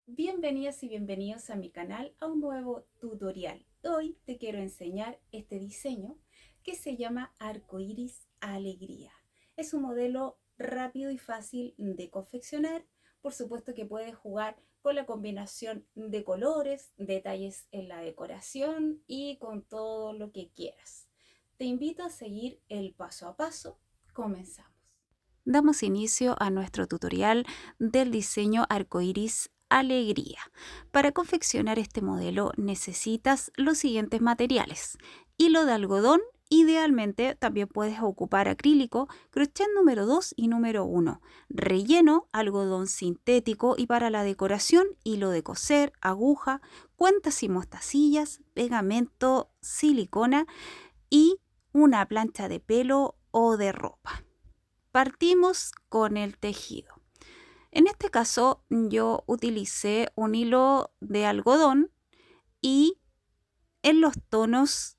Bienvenidas y bienvenidos a mi canal a un nuevo tutorial. Hoy te quiero enseñar este diseño que se llama Arcoiris Alegría. Es un modelo rápido y fácil de confeccionar. Por supuesto que puedes jugar con la combinación de colores, detalles en la decoración y con todo lo que quieras. Te invito a seguir el paso a paso. Comenzamos. Damos inicio a nuestro tutorial del diseño Arcoiris Alegría. Para confeccionar este modelo necesitas los siguientes materiales: hilo de algodón, idealmente también puedes ocupar acrílico, crochet número 2 y número 1, relleno, algodón sintético y para la decoración, hilo de coser, aguja, cuentas y mostacillas, pegamento, silicona y una plancha de pelo o de ropa. Partimos con el tejido. En este caso yo utilicé un hilo de algodón y en los tonos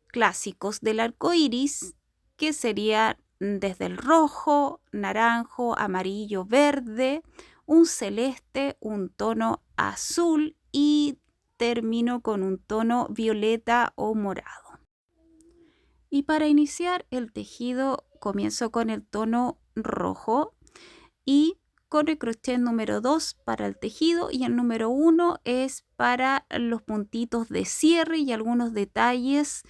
clásicos del arco iris, que sería desde el rojo, naranjo, amarillo, verde, un celeste, un tono azul y termino con un tono violeta o morado. Y para iniciar el tejido comienzo con el tono rojo y con el crochet número 2 para el tejido y el número 1 es para los puntitos de cierre y algunos detalles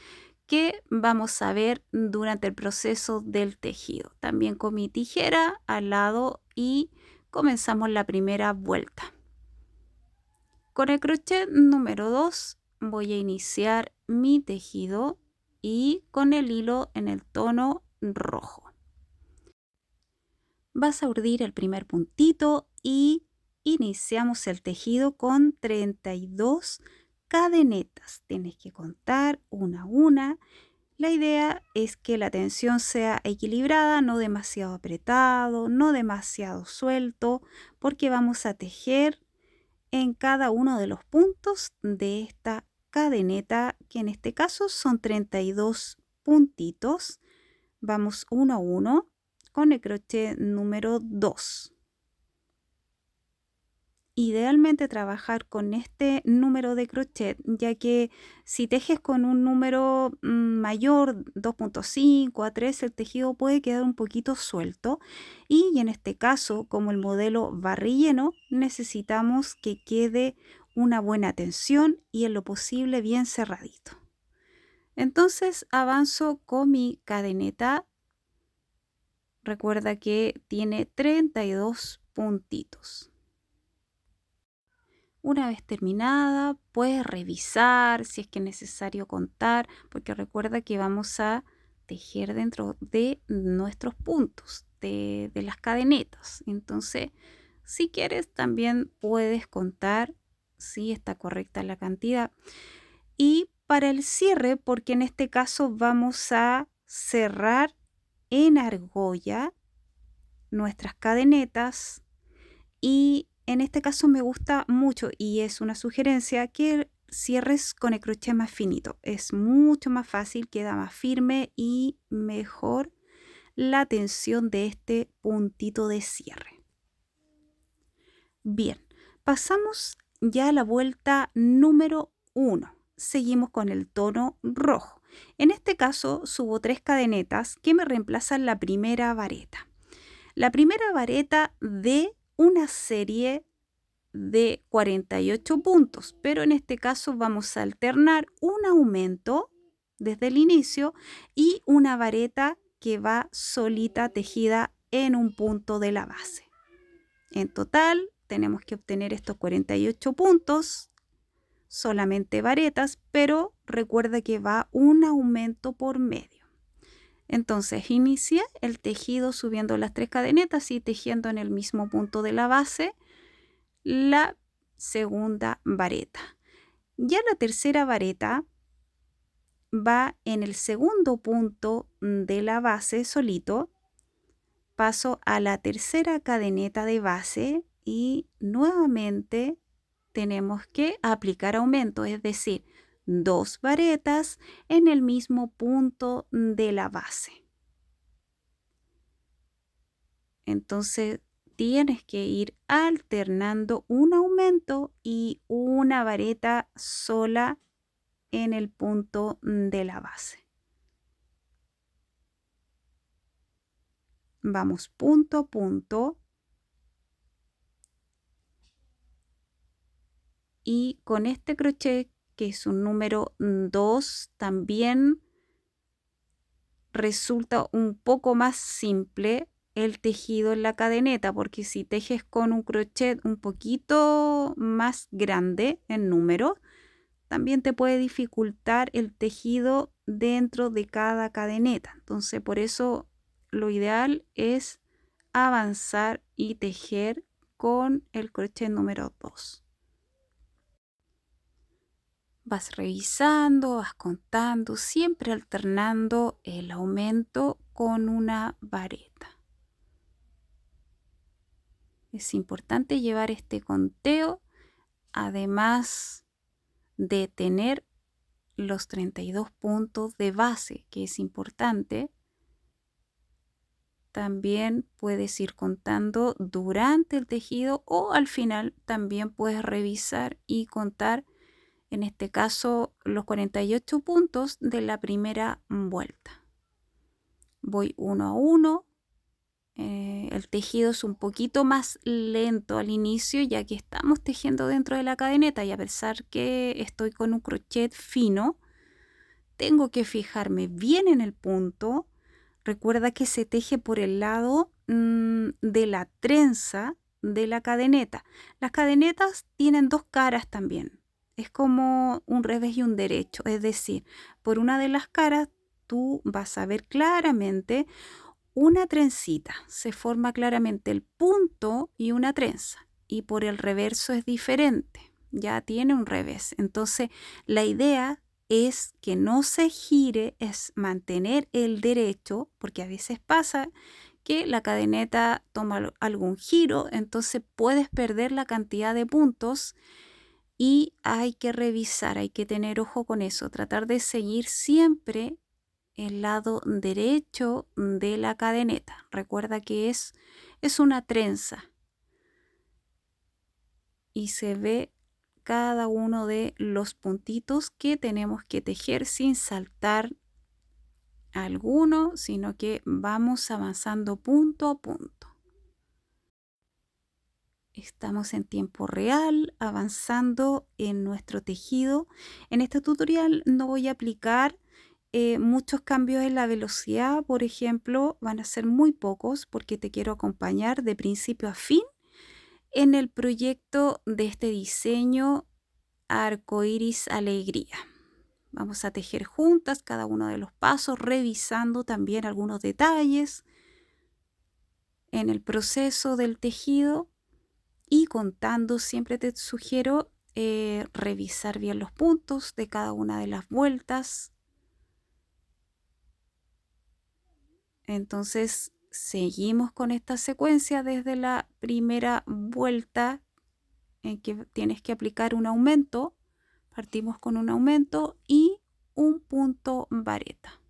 que vamos a ver durante el proceso del tejido. También con mi tijera al lado y comenzamos la primera vuelta. Con el crochet número 2 voy a iniciar mi tejido y con el hilo en el tono rojo. Vas a urdir el primer puntito y iniciamos el tejido con 32 cadenetas. Tienes que contar una a una. La idea es que la tensión sea equilibrada, no demasiado apretado, no demasiado suelto, porque vamos a tejer en cada uno de los puntos de esta cadeneta, que en este caso son 32 puntitos. Vamos uno a uno con el crochet número 2. Idealmente trabajar con este número de crochet, ya que si tejes con un número mayor, 2.5 a 3, el tejido puede quedar un poquito suelto y en este caso, como el modelo va relleno, necesitamos que quede una buena tensión y en lo posible bien cerradito. Entonces avanzo con mi cadeneta. Recuerda que tiene 32 puntitos. Una vez terminada, puedes revisar si es que es necesario contar, porque recuerda que vamos a tejer dentro de nuestros puntos, de las cadenetas. Entonces, si quieres, también puedes contar si está correcta la cantidad. Y para el cierre, porque en este caso vamos a cerrar en argolla nuestras cadenetas, y en este caso me gusta mucho y es una sugerencia que cierres con el crochet más finito. Es mucho más fácil, queda más firme y mejor la tensión de este puntito de cierre. Bien, pasamos ya a la vuelta número 1. Seguimos con el tono rojo. En este caso subo 3 cadenetas que me reemplazan la primera vareta. La primera vareta de una serie de 48 puntos, pero en este caso vamos a alternar un aumento desde el inicio y una vareta que va solita tejida en un punto de la base. En total tenemos que obtener estos 48 puntos, solamente varetas, pero recuerda que va un aumento por medio. Entonces inicia el tejido subiendo las 3 cadenetas y tejiendo en el mismo punto de la base la segunda vareta. Ya la tercera vareta va en el segundo punto de la base solito. Paso a la tercera cadeneta de base y nuevamente tenemos que aplicar aumento, es decir, 2 varetas en el mismo punto de la base. Entonces tienes que ir alternando un aumento y una vareta sola en el punto de la base. Vamos punto a punto y con este crochet, que es un número 2, también resulta un poco más simple el tejido en la cadeneta, porque si tejes con un crochet un poquito más grande en número, también te puede dificultar el tejido dentro de cada cadeneta. Entonces, por eso lo ideal es avanzar y tejer con el crochet número 2. Vas revisando, vas contando, siempre alternando el aumento con una vareta. Es importante llevar este conteo, además de tener los 32 puntos de base, que es importante. También puedes ir contando durante el tejido o al final también puedes revisar y contar, en este caso, los 48 puntos de la primera vuelta. Voy uno a uno. El tejido es un poquito más lento al inicio, ya que estamos tejiendo dentro de la cadeneta, y a pesar que estoy con un crochet fino, tengo que fijarme bien en el punto. Recuerda que se teje por el lado de la trenza de la cadeneta. Las cadenetas tienen dos caras también. Es como un revés y un derecho. Es decir, por una de las caras tú vas a ver claramente una trencita. Se forma claramente el punto y una trenza. Y por el reverso es diferente. Ya tiene un revés. Entonces, la idea es que no se gire, es mantener el derecho, porque a veces pasa que la cadeneta toma algún giro, entonces puedes perder la cantidad de puntos y hay que revisar, hay que tener ojo con eso, tratar de seguir siempre el lado derecho de la cadeneta. Recuerda que es una trenza y se ve cada uno de los puntitos que tenemos que tejer sin saltar alguno, sino que vamos avanzando punto a punto. Estamos en tiempo real avanzando en nuestro tejido. En este tutorial no voy a aplicar muchos cambios en la velocidad, por ejemplo, van a ser muy pocos porque te quiero acompañar de principio a fin en el proyecto de este diseño Arcoiris Alegría. Vamos a tejer juntas cada uno de los pasos, revisando también algunos detalles en el proceso del tejido y contando. Siempre te sugiero revisar bien los puntos de cada una de las vueltas. Entonces, seguimos con esta secuencia desde la primera vuelta en que tienes que aplicar un aumento. Partimos con un aumento y un punto vareta.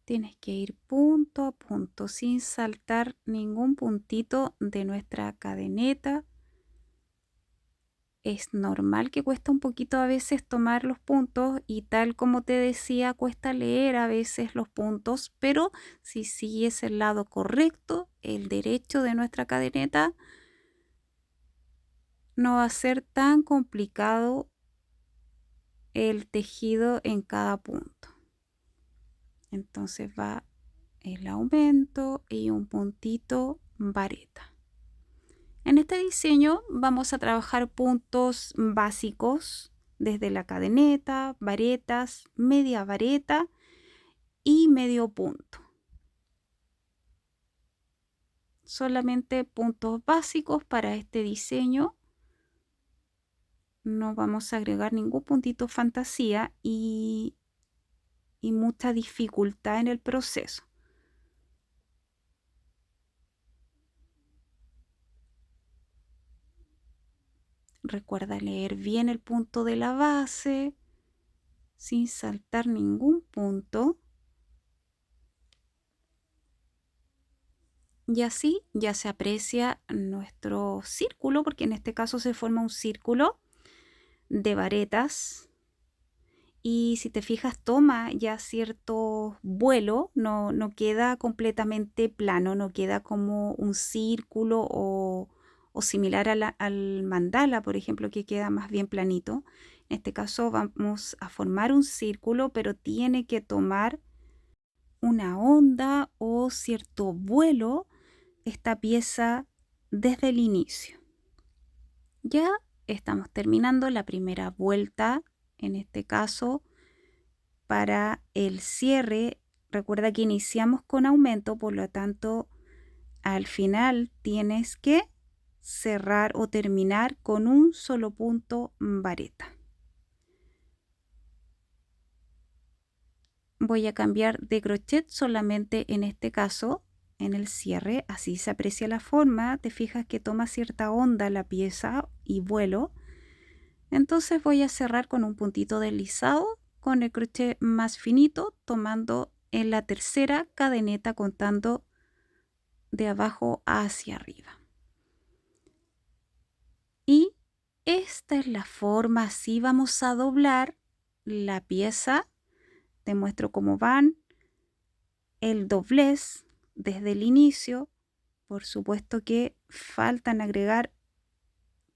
Tienes que ir punto a punto sin saltar ningún puntito de nuestra cadeneta. Es normal que cuesta un poquito a veces tomar los puntos y, tal como te decía, cuesta leer a veces los puntos, pero si sigues el lado correcto, el derecho de nuestra cadeneta, no va a ser tan complicado el tejido en cada punto. Entonces va el aumento y un puntito vareta. En este diseño vamos a trabajar puntos básicos desde la cadeneta, varetas, media vareta y medio punto. Solamente puntos básicos para este diseño. No vamos a agregar ningún puntito fantasía y mucha dificultad en el proceso. Recuerda leer bien el punto de la base, sin saltar ningún punto. Y así ya se aprecia nuestro círculo, porque en este caso se forma un círculo de varetas. Y si te fijas, toma ya cierto vuelo, no queda completamente plano, no queda como un círculo o similar al mandala, por ejemplo, que queda más bien planito. En este caso vamos a formar un círculo, pero tiene que tomar una onda o cierto vuelo esta pieza desde el inicio. Ya estamos terminando la primera vuelta, en este caso para el cierre. Recuerda que iniciamos con aumento, por lo tanto al final tienes que cerrar o terminar con un solo punto vareta. Voy a cambiar de crochet solamente en este caso, en el cierre, así se aprecia la forma. Te fijas que toma cierta onda la pieza y vuelo. Entonces voy a cerrar con un puntito deslizado con el crochet más finito, tomando en la tercera cadeneta, contando de abajo hacia arriba. Y esta es la forma, así vamos a doblar la pieza. Te muestro cómo van el doblez desde el inicio. Por supuesto que faltan agregar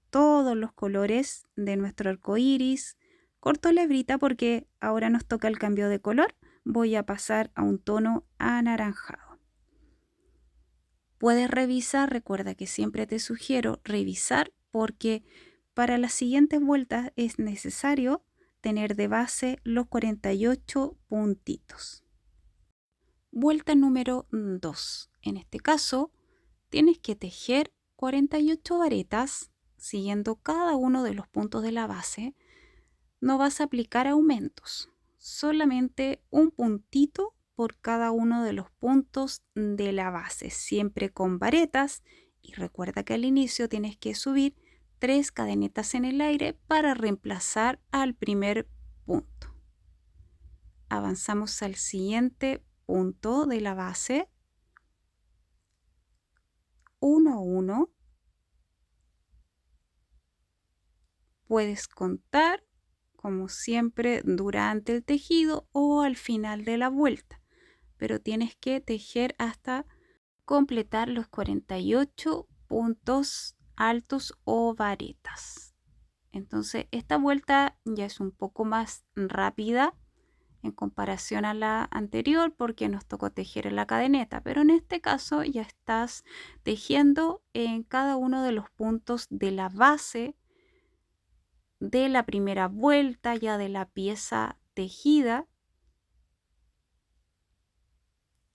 todos los colores de nuestro arco iris. Corto la hebrita porque ahora nos toca el cambio de color. Voy a pasar a un tono anaranjado. Puedes revisar, recuerda que siempre te sugiero revisar porque para las siguientes vueltas es necesario tener de base los 48 puntitos. Vuelta número 2. En este caso, tienes que tejer 48 varetas siguiendo cada uno de los puntos de la base. No vas a aplicar aumentos, solamente un puntito por cada uno de los puntos de la base, siempre con varetas. Y recuerda que al inicio tienes que subir 3 cadenetas en el aire para reemplazar al primer punto. Avanzamos al siguiente punto de la base, 1 a 1. Puedes contar como siempre durante el tejido o al final de la vuelta, pero tienes que tejer hasta completar los 48 puntos altos o varetas. Entonces esta vuelta ya es un poco más rápida en comparación a la anterior porque nos tocó tejer en la cadeneta, pero en este caso ya estás tejiendo en cada uno de los puntos de la base de la primera vuelta ya de la pieza tejida.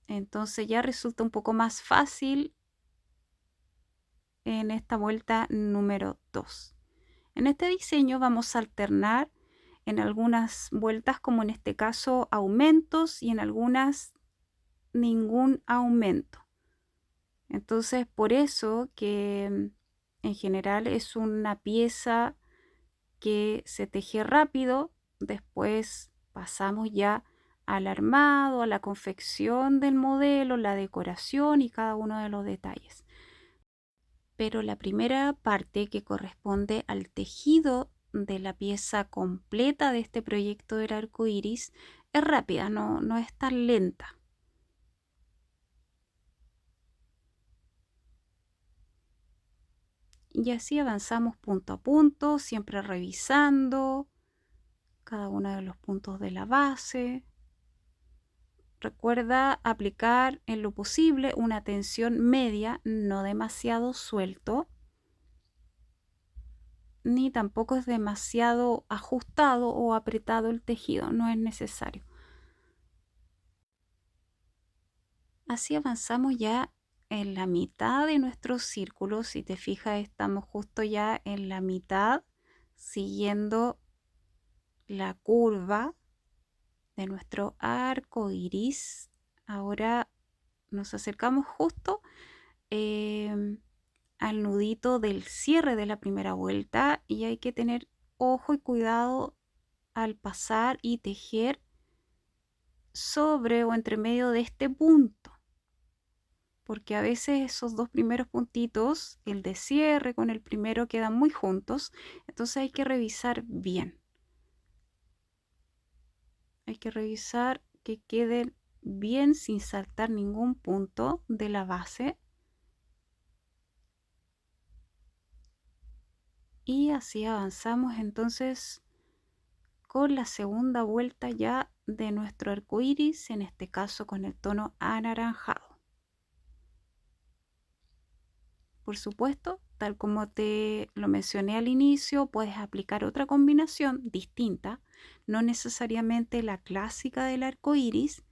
Entonces ya resulta un poco más fácil en esta vuelta número 2. En este diseño vamos a alternar en algunas vueltas, como en este caso, aumentos y en algunas ningún aumento. Entonces por eso que en general es una pieza que se teje rápido. Después pasamos ya al armado, a la confección del modelo, la decoración y cada uno de los detalles. Pero la primera parte, que corresponde al tejido de la pieza completa de este proyecto del arco iris, es rápida, no es tan lenta. Y así avanzamos punto a punto, siempre revisando cada uno de los puntos de la base. Recuerda aplicar en lo posible una tensión media, no demasiado suelto, ni tampoco es demasiado ajustado o apretado el tejido, no es necesario. Así avanzamos ya en la mitad de nuestro círculo. Si te fijas, estamos justo ya en la mitad, siguiendo la curva de nuestro arco iris. Ahora nos acercamos justo al nudito del cierre de la primera vuelta y hay que tener ojo y cuidado al pasar y tejer sobre o entre medio de este punto, porque a veces esos dos primeros puntitos, el de cierre con el primero, quedan muy juntos, entonces hay que revisar bien. Hay que revisar que queden bien sin saltar ningún punto de la base. Y así avanzamos entonces con la segunda vuelta ya de nuestro arco iris, en este caso con el tono anaranjado. Por supuesto, tal como te lo mencioné al inicio, puedes aplicar otra combinación distinta, no necesariamente la clásica del arco iris,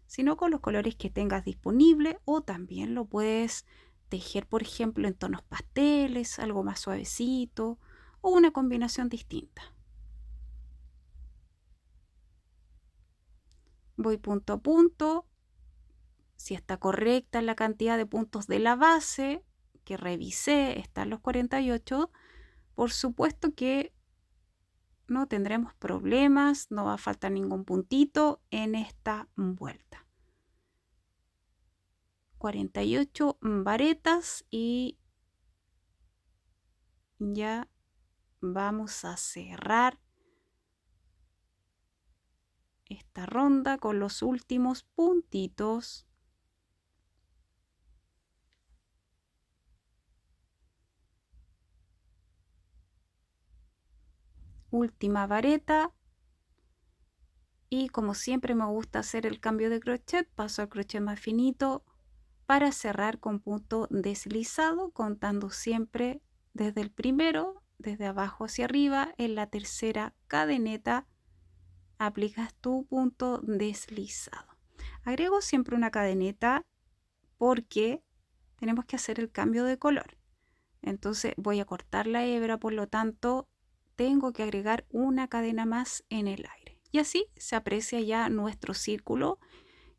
sino con los colores que tengas disponible, o también lo puedes tejer, por ejemplo, en tonos pasteles, algo más suavecito, o una combinación distinta. Voy punto a punto. Si está correcta la cantidad de puntos de la base que revisé, están los 48, por supuesto que no tendremos problemas, no va a faltar ningún puntito en esta vuelta. 48 varetas y ya vamos a cerrar esta ronda con los últimos puntitos. Última vareta. Y como siempre me gusta hacer el cambio de crochet, paso al crochet más finito para cerrar con punto deslizado, contando siempre desde el primero, desde abajo hacia arriba. En la tercera cadeneta aplicas tu punto deslizado. Agrego siempre una cadeneta porque tenemos que hacer el cambio de color. Entonces voy a cortar la hebra, por lo tanto tengo que agregar una cadena más en el aire. Y así se aprecia ya nuestro círculo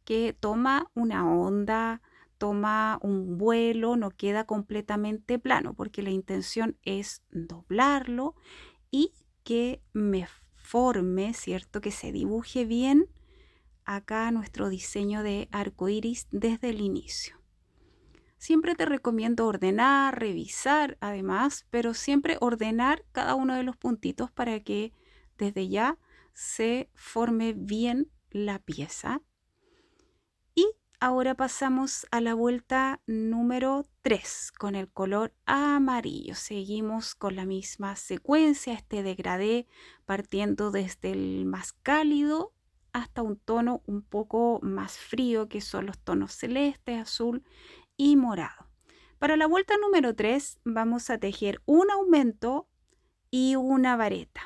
que toma una onda, toma un vuelo, no queda completamente plano, porque la intención es doblarlo y que me forme, ¿cierto? Que se dibuje bien acá nuestro diseño de arco iris desde el inicio. Siempre te recomiendo ordenar, revisar además, pero siempre ordenar cada uno de los puntitos para que desde ya se forme bien la pieza. Y ahora pasamos a la vuelta número 3 con el color amarillo. Seguimos con la misma secuencia, este degradé partiendo desde el más cálido hasta un tono un poco más frío, que son los tonos celeste, azul y morado. Para la vuelta número 3 vamos a tejer un aumento y una vareta.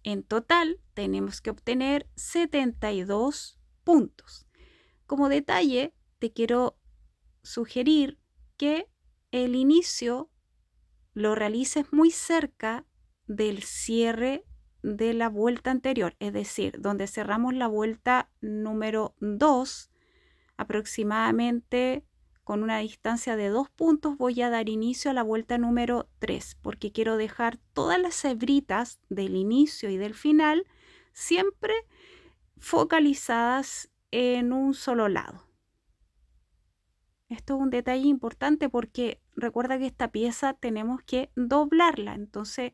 En total tenemos que obtener 72 puntos. Como detalle, te quiero sugerir que el inicio lo realices muy cerca del cierre de la vuelta anterior, es decir, donde cerramos la vuelta número 2, aproximadamente con una distancia de 2 puntos voy a dar inicio a la vuelta número 3, porque quiero dejar todas las hebritas del inicio y del final siempre focalizadas en un solo lado. Esto es un detalle importante porque recuerda que esta pieza tenemos que doblarla, entonces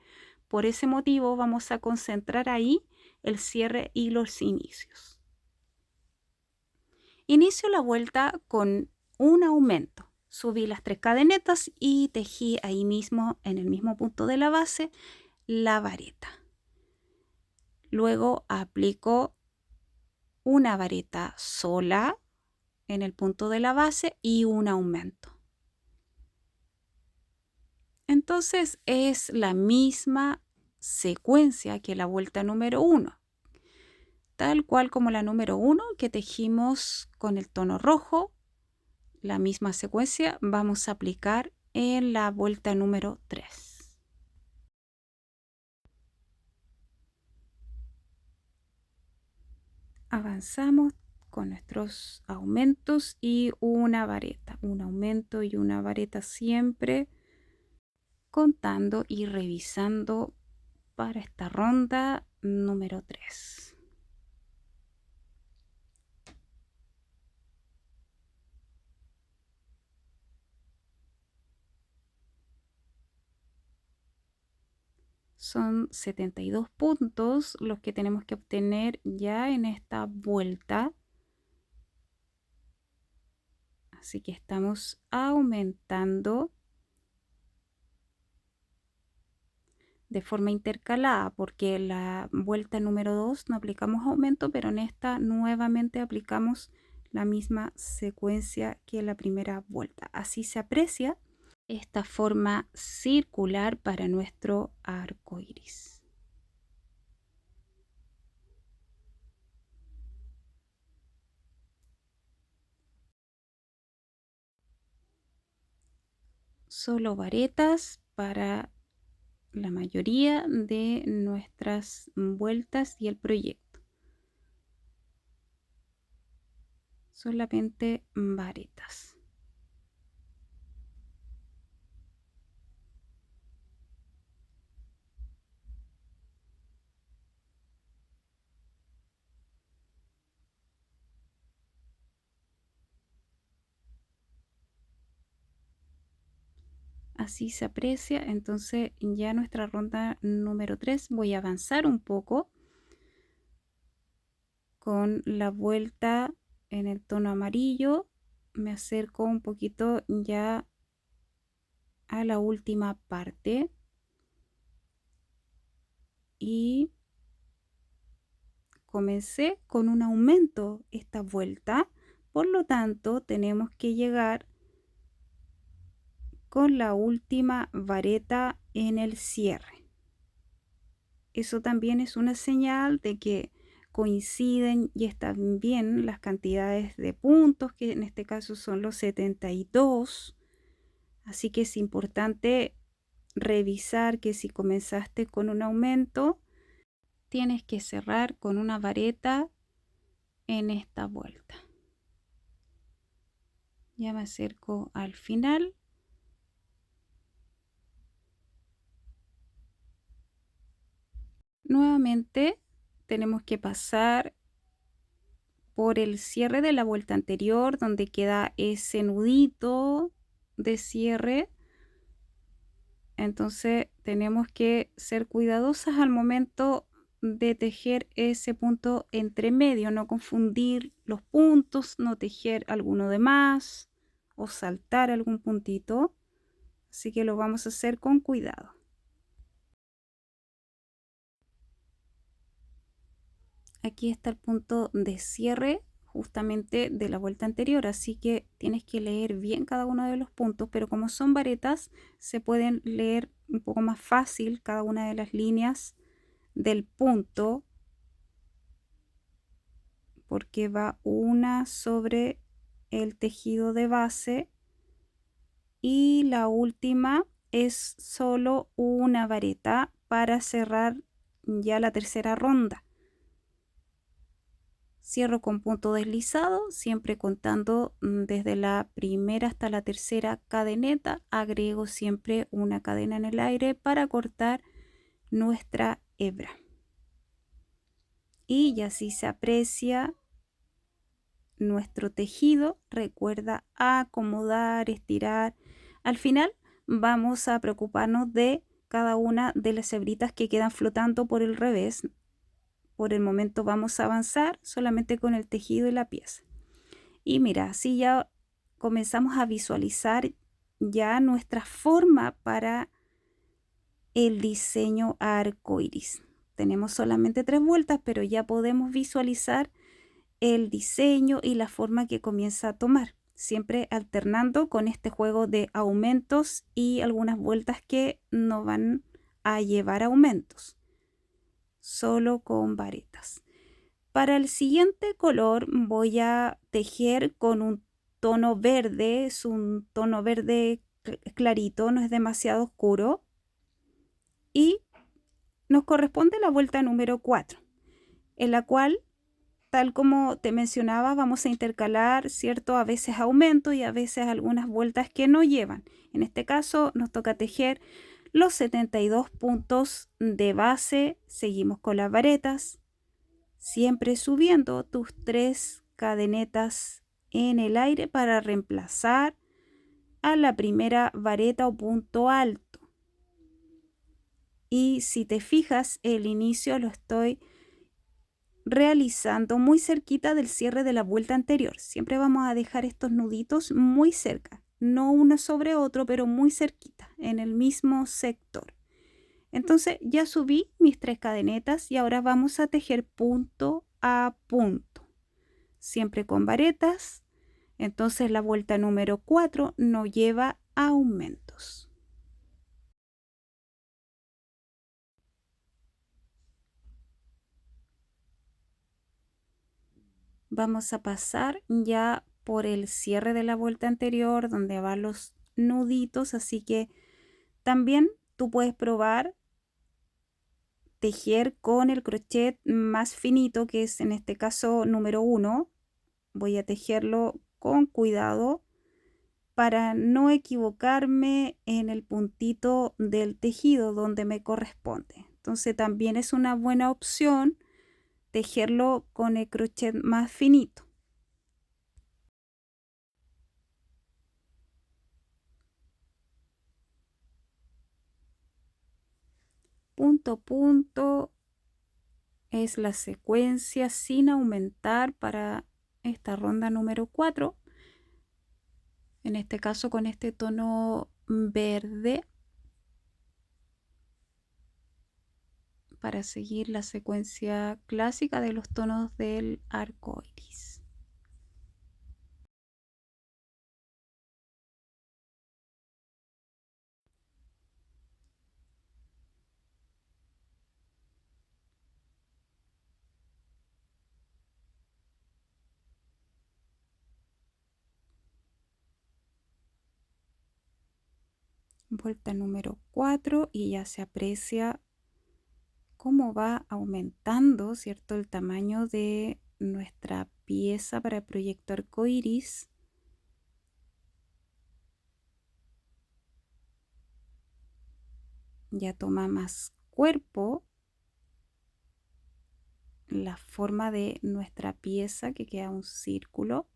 por ese motivo vamos a concentrar ahí el cierre y los inicios. Inicio la vuelta con un aumento. Subí las 3 cadenetas y tejí ahí mismo, en el mismo punto de la base, la vareta. Luego aplico una vareta sola en el punto de la base y un aumento. Entonces es la misma secuencia que la vuelta número 1, tal cual como la número 1 que tejimos con el tono rojo. La misma secuencia vamos a aplicar en la vuelta número 3. Avanzamos con nuestros aumentos y una vareta, un aumento y una vareta siempre contando y revisando para esta ronda número 3. Son 72 puntos los que tenemos que obtener ya en esta vuelta. Así que estamos aumentando de forma intercalada, porque la vuelta número 2 no aplicamos aumento, pero en esta nuevamente aplicamos la misma secuencia que la primera vuelta. Así se aprecia esta forma circular para nuestro arco iris. Solo varetas para la mayoría de nuestras vueltas y el proyecto. Solamente varetas. Así se aprecia. Entonces ya nuestra ronda número 3 voy a avanzar un poco con la vuelta en el tono amarillo. Me acerco un poquito ya a la última parte y comencé con un aumento esta vuelta, por lo tanto tenemos que llegar con la última vareta en el cierre. Eso también es una señal de que coinciden y están bien las cantidades de puntos, que en este caso son los 72. Así que es importante revisar que si comenzaste con un aumento, tienes que cerrar con una vareta en esta vuelta. Ya me acerco al final. Nuevamente tenemos que pasar por el cierre de la vuelta anterior, donde queda ese nudito de cierre. Entonces tenemos que ser cuidadosas al momento de tejer ese punto entre medio, no confundir los puntos, no tejer alguno de más o saltar algún puntito. Así que lo vamos a hacer con cuidado. Aquí está el punto de cierre justamente de la vuelta anterior, así que tienes que leer bien cada uno de los puntos, pero como son varetas se pueden leer un poco más fácil cada una de las líneas del punto, porque va una sobre el tejido de base y la última es solo una vareta para cerrar ya la tercera ronda. Cierro con punto deslizado, siempre contando desde la primera hasta la tercera cadeneta. Agrego siempre una cadena en el aire para cortar nuestra hebra. Y así se aprecia nuestro tejido. Recuerda acomodar, estirar. Al final vamos a preocuparnos de cada una de las hebritas que quedan flotando por el revés. Por el momento vamos a avanzar solamente con el tejido y la pieza. Y mira, así ya comenzamos a visualizar ya nuestra forma para el diseño arcoíris. Tenemos solamente 3 vueltas, pero ya podemos visualizar el diseño y la forma que comienza a tomar, siempre alternando con este juego de aumentos y algunas vueltas que no van a llevar aumentos, solo con varetas. Para el siguiente color voy a tejer con un tono verde, es un tono verde clarito, no es demasiado oscuro, y nos corresponde la vuelta número 4, en la cual, tal como te mencionaba, vamos a intercalar, ¿cierto? A veces aumento y a veces algunas vueltas que no llevan. En este caso nos toca tejer los 72 puntos de base. Seguimos con las varetas, siempre subiendo tus 3 cadenetas en el aire para reemplazar a la primera vareta o punto alto. Y si te fijas, el inicio lo estoy realizando muy cerquita del cierre de la vuelta anterior. Siempre vamos a dejar estos nuditos muy cerca, no uno sobre otro, pero muy cerquita, en el mismo sector. Entonces ya subí mis 3 cadenetas y ahora vamos a tejer punto a punto, siempre con varetas. Entonces la vuelta número 4 no lleva aumentos. Vamos a pasar ya por el cierre de la vuelta anterior donde van los nuditos, así que también tú puedes probar tejer con el crochet más finito, que es en este caso número 1. Voy a tejerlo con cuidado para no equivocarme en el puntito del tejido donde me corresponde. Entonces también es una buena opción tejerlo con el crochet más finito. Punto a punto es la secuencia sin aumentar para esta ronda número 4. En este caso con este tono verde, para seguir la secuencia clásica de los tonos del arco iris. Vuelta número 4 y ya se aprecia cómo va aumentando, ¿cierto?, el tamaño de nuestra pieza para el proyecto arcoíris. Ya toma más cuerpo la forma de nuestra pieza, que queda un círculo.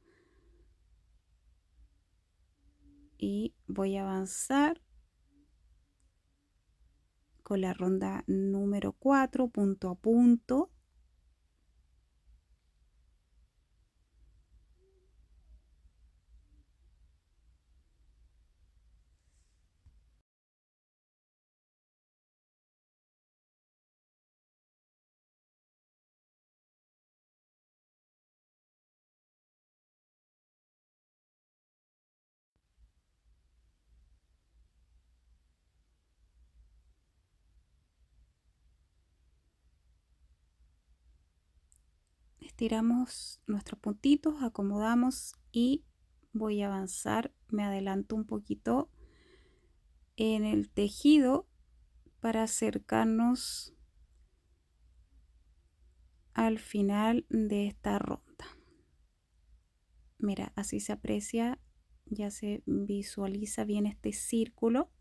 Y voy a avanzar con la ronda número 4, punto a punto. Estiramos nuestros puntitos, acomodamos y voy a avanzar. Me adelanto un poquito en el tejido para acercarnos al final de esta ronda. Mira, así se aprecia, ya se visualiza bien este círculo.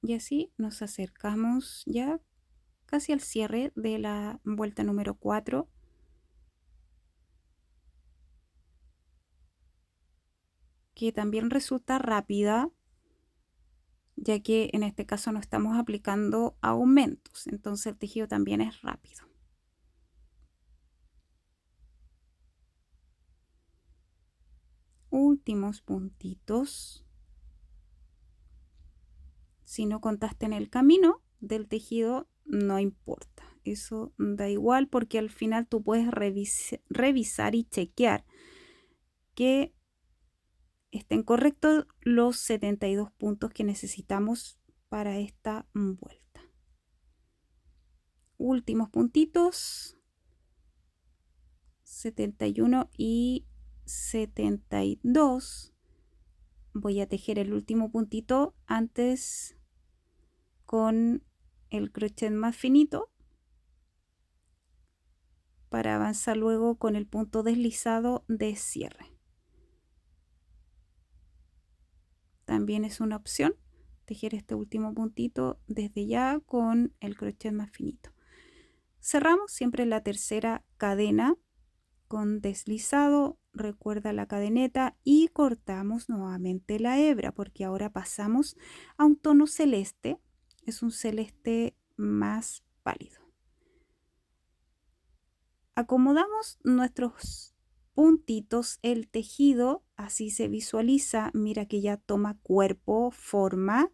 Y así nos acercamos ya casi al cierre de la vuelta número 4. Que también resulta rápida, ya que en este caso no estamos aplicando aumentos, entonces el tejido también es rápido. Últimos puntitos. Si no contaste en el camino del tejido, no importa. Eso da igual porque al final tú puedes revisar y chequear que estén correctos los 72 puntos que necesitamos para esta vuelta. Últimos puntitos. 71 y 72. Voy a tejer el último puntito antes con el crochet más finito para avanzar luego con el punto deslizado de cierre. También es una opción tejer este último puntito desde ya con el crochet más finito. Cerramos siempre la tercera cadena con deslizado, recuerda la cadeneta, y cortamos nuevamente la hebra porque ahora pasamos a un tono celeste, es un celeste más pálido. Acomodamos nuestros puntitos, el tejido, así se visualiza, mira que ya toma cuerpo, forma,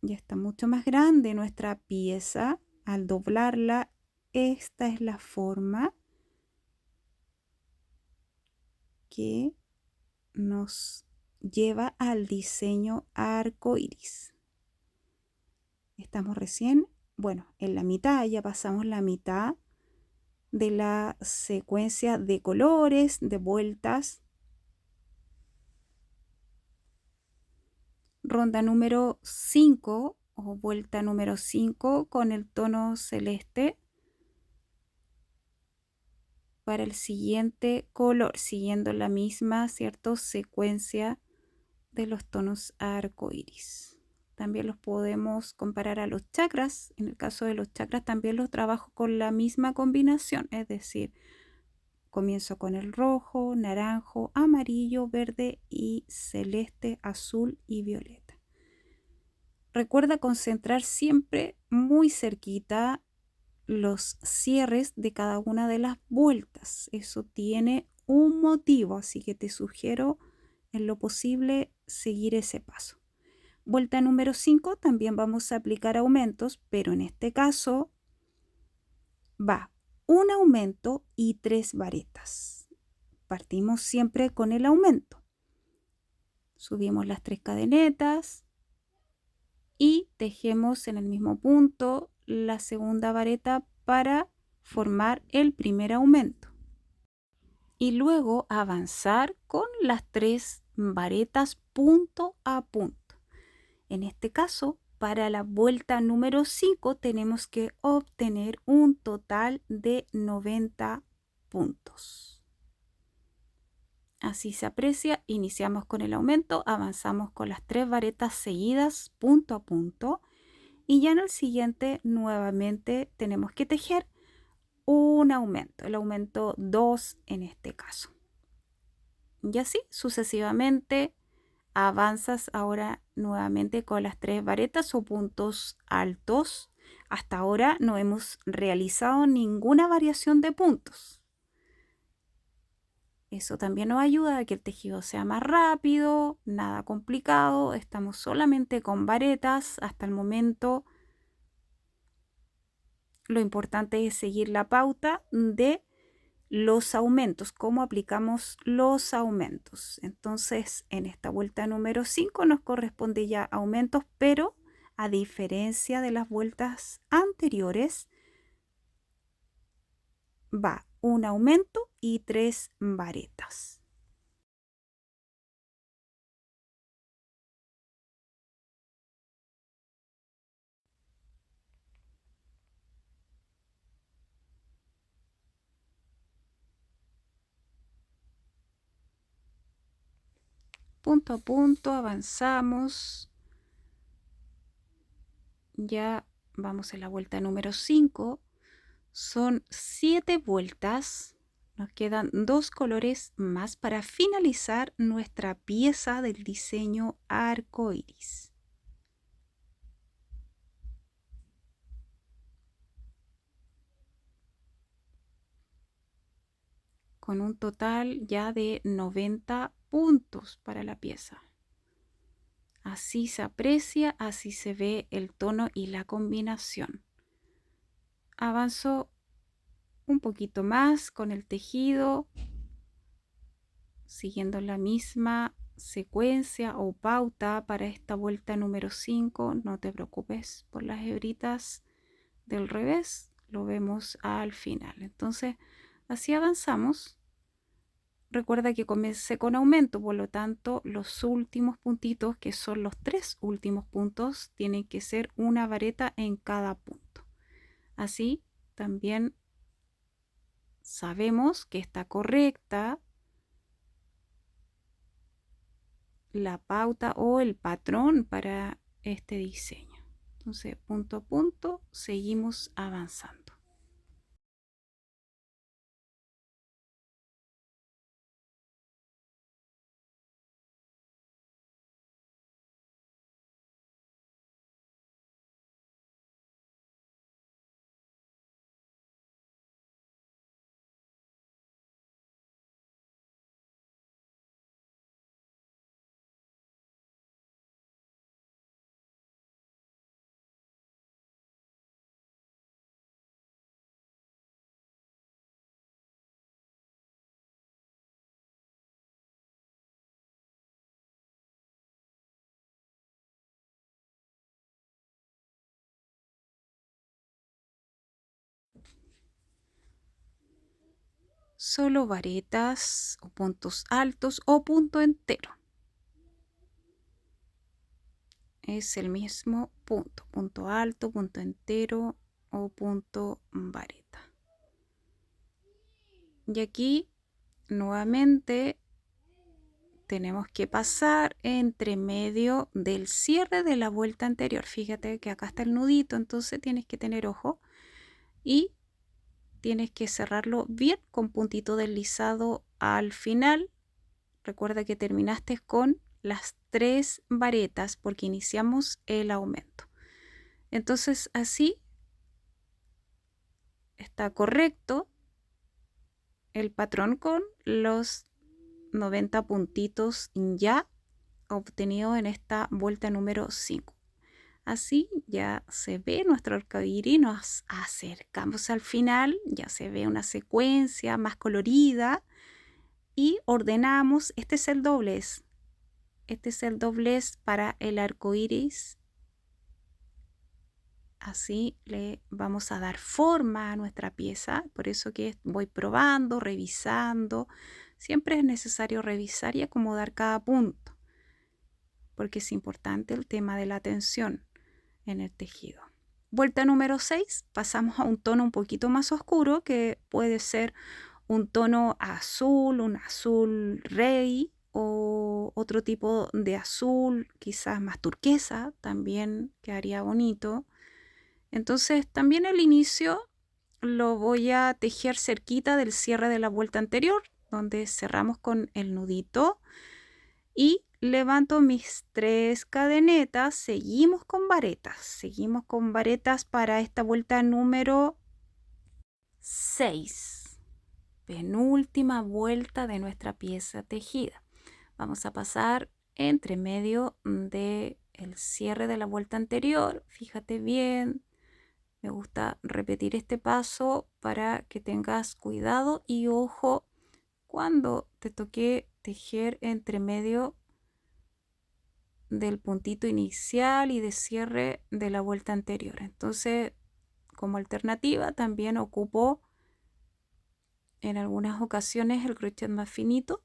ya está mucho más grande nuestra pieza. Al doblarla, esta es la forma que nos lleva al diseño arco iris. Estamos recién, bueno, en la mitad, ya pasamos la mitad de la secuencia de colores, de vueltas. Ronda número 5 o vuelta número 5 con el tono celeste para el siguiente color, siguiendo la misma, ¿cierto?, secuencia de los tonos arco iris. También los podemos comparar a los chakras. En el caso de los chakras también los trabajo con la misma combinación, es decir, comienzo con el rojo, naranjo, amarillo, verde y celeste, azul y violeta. Recuerda concentrar siempre muy cerquita los cierres de cada una de las vueltas. Eso tiene un motivo, así que te sugiero en lo posible seguir ese paso. Vuelta número 5 también vamos a aplicar aumentos, pero en este caso va un aumento y 3 varetas. Partimos siempre con el aumento. Subimos las 3 cadenetas y tejemos en el mismo punto la segunda vareta para formar el primer aumento. Y luego avanzar con las 3 varetas punto a punto. En este caso, para la vuelta número 5 tenemos que obtener un total de 90 puntos. Así se aprecia, iniciamos con el aumento, avanzamos con las 3 varetas seguidas punto a punto y ya en el siguiente nuevamente tenemos que tejer un aumento, el aumento 2 en este caso. Y así sucesivamente avanzas ahora nuevamente con las 3 varetas o puntos altos. Hasta ahora no hemos realizado ninguna variación de puntos. Eso también nos ayuda a que el tejido sea más rápido, nada complicado. Estamos solamente con varetas hasta el momento. Lo importante es seguir la pauta de los aumentos, cómo aplicamos los aumentos. Entonces, en esta vuelta número 5 nos corresponde ya aumentos, pero a diferencia de las vueltas anteriores, va un aumento y 3 varetas. Punto a punto avanzamos. Ya vamos en la vuelta número 5. Son 7 vueltas. Nos quedan 2 colores más para finalizar nuestra pieza del diseño arco iris. Con un total ya de 90 puntos para la pieza. Así se aprecia, así se ve el tono y la combinación. Avanzo un poquito más con el tejido, siguiendo la misma secuencia o pauta para esta vuelta número 5. No te preocupes por las hebritas del revés, lo vemos al final. Entonces, así avanzamos recuerda que comencé con aumento, por lo tanto los últimos puntitos, que son los 3 últimos puntos, tienen que ser una vareta en cada punto. Así también sabemos que está correcta la pauta o el patrón para este diseño. Entonces, punto a punto, seguimos avanzando. Solo varetas o puntos altos o punto entero. Es el mismo punto, punto alto, punto entero o punto vareta. Y aquí nuevamente tenemos que pasar entre medio del cierre de la vuelta anterior. Fíjate que acá está el nudito, entonces tienes que tener ojo y tienes que cerrarlo bien con puntito deslizado al final. Recuerda que terminaste con las 3 varetas porque iniciamos el aumento. Entonces así está correcto el patrón con los 90 puntitos ya obtenidos en esta vuelta número 5. Así ya se ve nuestro arcoíris, nos acercamos al final, ya se ve una secuencia más colorida y ordenamos. Este es el doblez. Este es el doblez para el arco iris. Así le vamos a dar forma a nuestra pieza. Por eso que voy probando, revisando. Siempre es necesario revisar y acomodar cada punto, porque es importante el tema de la tensión en el tejido. Vuelta número 6, pasamos a un tono un poquito más oscuro, que puede ser un tono azul, un azul rey o otro tipo de azul, quizás más turquesa, también quedaría bonito. Entonces también el inicio lo voy a tejer cerquita del cierre de la vuelta anterior, donde cerramos con el nudito, y levanto mis 3 cadenetas. Seguimos con varetas para esta vuelta número 6, penúltima vuelta de nuestra pieza tejida. Vamos a pasar entre medio de el cierre de la vuelta anterior. Fíjate bien, me gusta repetir este paso para que tengas cuidado y ojo cuando te toque tejer entre medio del puntito inicial y de cierre de la vuelta anterior. Entonces, como alternativa, también ocupo en algunas ocasiones el crochet más finito,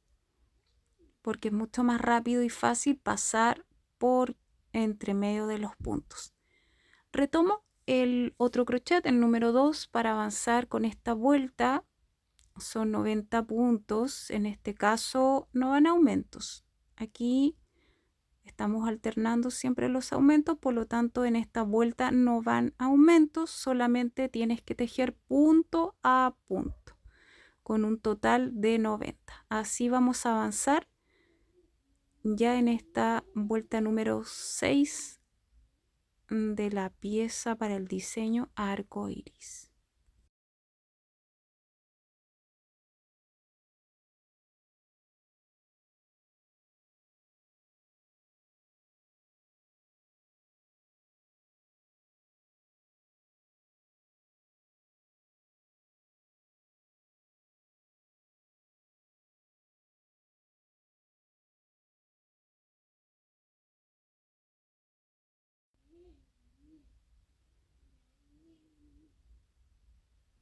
porque es mucho más rápido y fácil pasar por entre medio de los puntos. Retomo el otro crochet, el número 2, para avanzar con esta vuelta. Son 90 puntos, en este caso no van aumentos. Aquí estamos alternando siempre los aumentos, por lo tanto en esta vuelta no van aumentos, solamente tienes que tejer punto a punto con un total de 90. Así vamos a avanzar ya en esta vuelta número 6 de la pieza para el diseño arco iris.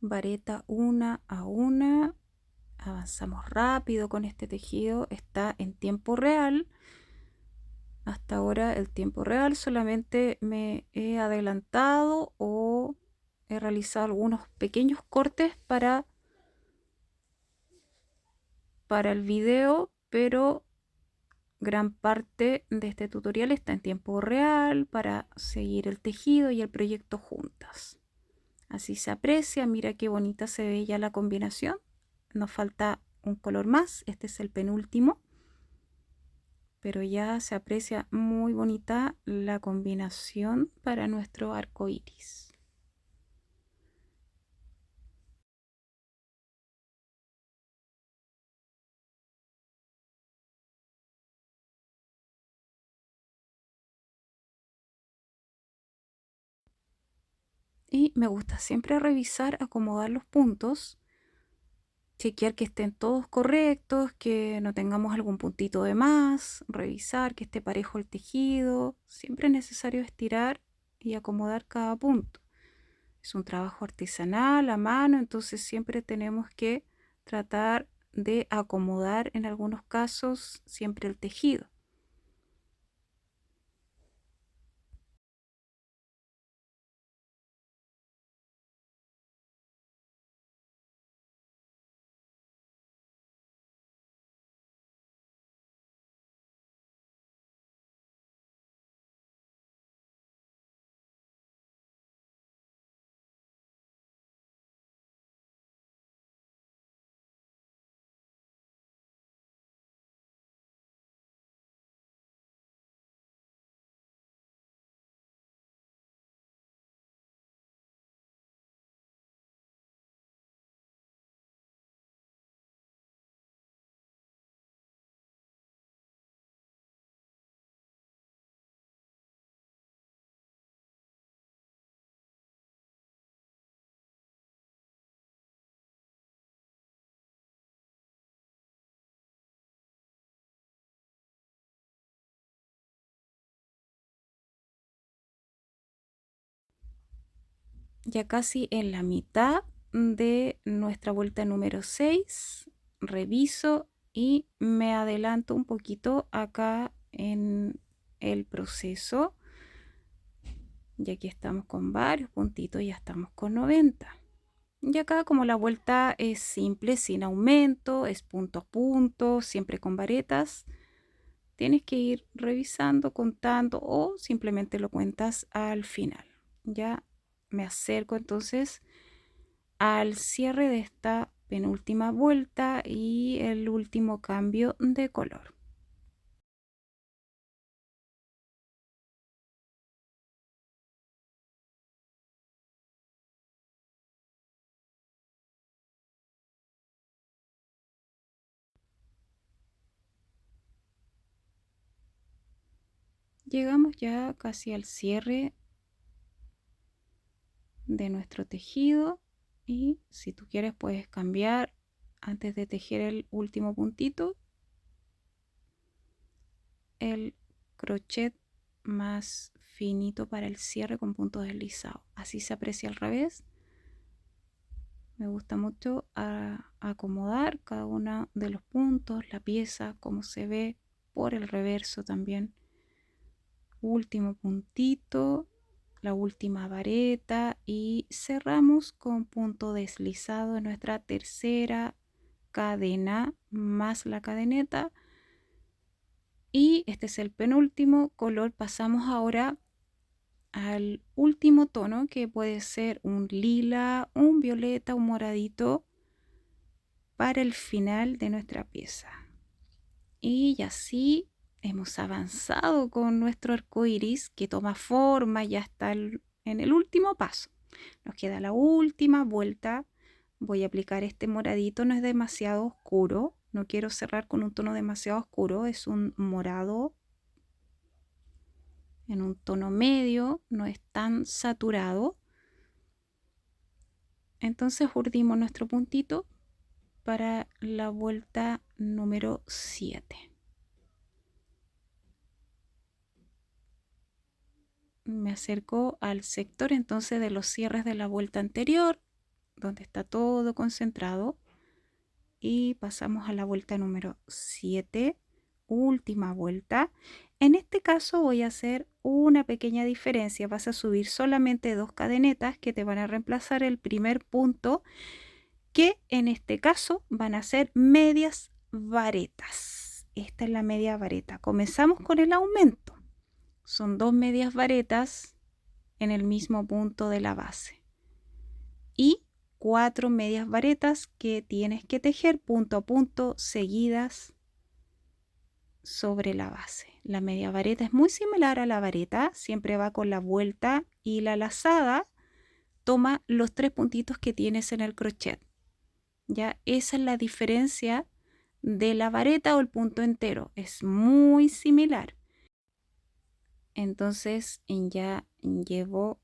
Vareta una a una avanzamos rápido con este tejido, está en tiempo real. Hasta ahora el tiempo real solamente me he adelantado o he realizado algunos pequeños cortes para el video, pero gran parte de este tutorial está en tiempo real para seguir el tejido y el proyecto juntas. Así se aprecia, mira qué bonita se ve ya la combinación. Nos falta un color más, este es el penúltimo, pero ya se aprecia muy bonita la combinación para nuestro arco iris. Y me gusta siempre revisar, acomodar los puntos, chequear que estén todos correctos, que no tengamos algún puntito de más, revisar que esté parejo el tejido. Siempre es necesario estirar y acomodar cada punto. Es un trabajo artesanal a mano, entonces siempre tenemos que tratar de acomodar en algunos casos siempre el tejido. Ya casi en la mitad de nuestra vuelta número 6, reviso y me adelanto un poquito acá en el proceso. Ya aquí estamos con varios puntitos, ya estamos con 90. Y acá como la vuelta es simple, sin aumento, es punto a punto, siempre con varetas, tienes que ir revisando, contando o simplemente lo cuentas al final. Ya me acerco entonces al cierre de esta penúltima vuelta y el último cambio de color. Llegamos ya casi al cierre de nuestro tejido y si tú quieres puedes cambiar antes de tejer el último puntito el crochet más finito para el cierre con punto deslizado. Así se aprecia al revés. Me gusta mucho acomodar cada uno de los puntos, la pieza, cómo se ve por el reverso también. Último puntito, la última vareta y cerramos con punto deslizado en nuestra tercera cadena más la cadeneta. Y este es el penúltimo color. Pasamos ahora al último tono, que puede ser un lila, un violeta, un moradito, para el final de nuestra pieza. Y así hemos avanzado con nuestro arco iris, que toma forma, ya está en el último paso. Nos queda la última vuelta. Voy a aplicar este moradito, no es demasiado oscuro, no quiero cerrar con un tono demasiado oscuro, es un morado en un tono medio, no es tan saturado. Entonces urdimos nuestro puntito para la vuelta número 7. Me acerco al sector entonces de los cierres de la vuelta anterior, donde está todo concentrado. y pasamos a la vuelta número 7, última vuelta. En este caso voy a hacer una pequeña diferencia. Vas a subir solamente 2 cadenetas que te van a reemplazar el primer punto, que en este caso van a ser medias varetas. Esta es la media vareta. Comenzamos con el aumento. Son 2 medias varetas en el mismo punto de la base y 4 medias varetas que tienes que tejer punto a punto seguidas sobre la base. La media vareta es muy similar a la vareta, siempre va con la vuelta, y la lazada toma los 3 puntitos que tienes en el crochet. Ya esa es la diferencia de la vareta o el punto entero, es muy similar. Entonces ya llevo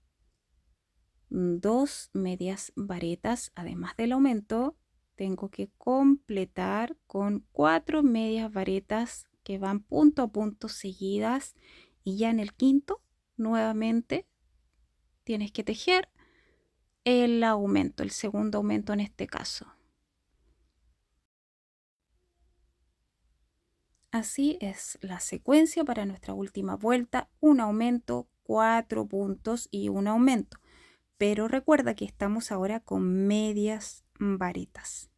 2 medias varetas, además del aumento tengo que completar con 4 medias varetas que van punto a punto seguidas, y ya en el quinto nuevamente tienes que tejer el aumento, el segundo aumento en este caso. Así es la secuencia para nuestra última vuelta: un aumento, 4 puntos y un aumento. Pero recuerda que estamos ahora con medias varetas.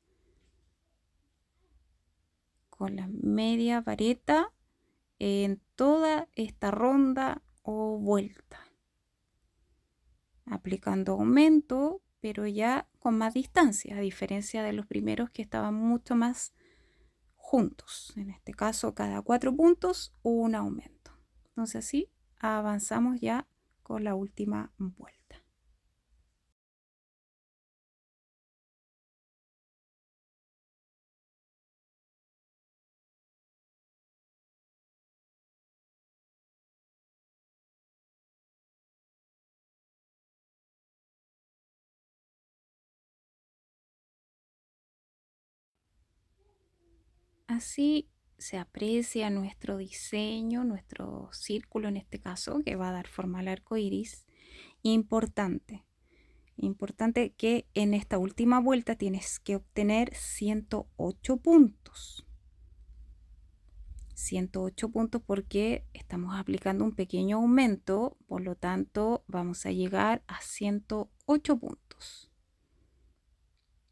Con la media vareta en toda esta ronda o vuelta. Aplicando aumento, pero ya con más distancia, a diferencia de los primeros que estaban mucho más juntos. En este caso, cada 4 puntos, un aumento. Entonces así avanzamos ya con la última vuelta. Así se aprecia nuestro diseño, nuestro círculo en este caso, que va a dar forma al arco iris. Importante que en esta última vuelta tienes que obtener 108 puntos. 108 puntos porque estamos aplicando un pequeño aumento, por lo tanto vamos a llegar a 108 puntos.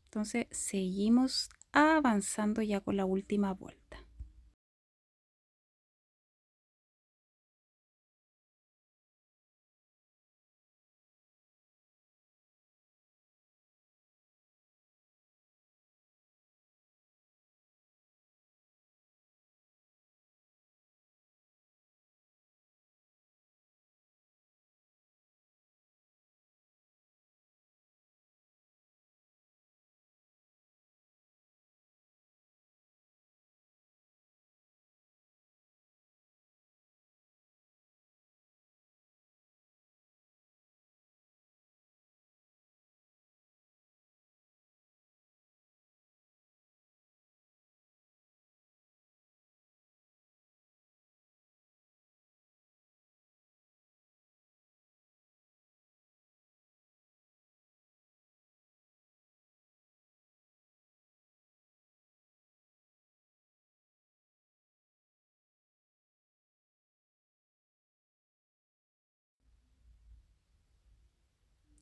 Entonces seguimos avanzando ya con la última vuelta.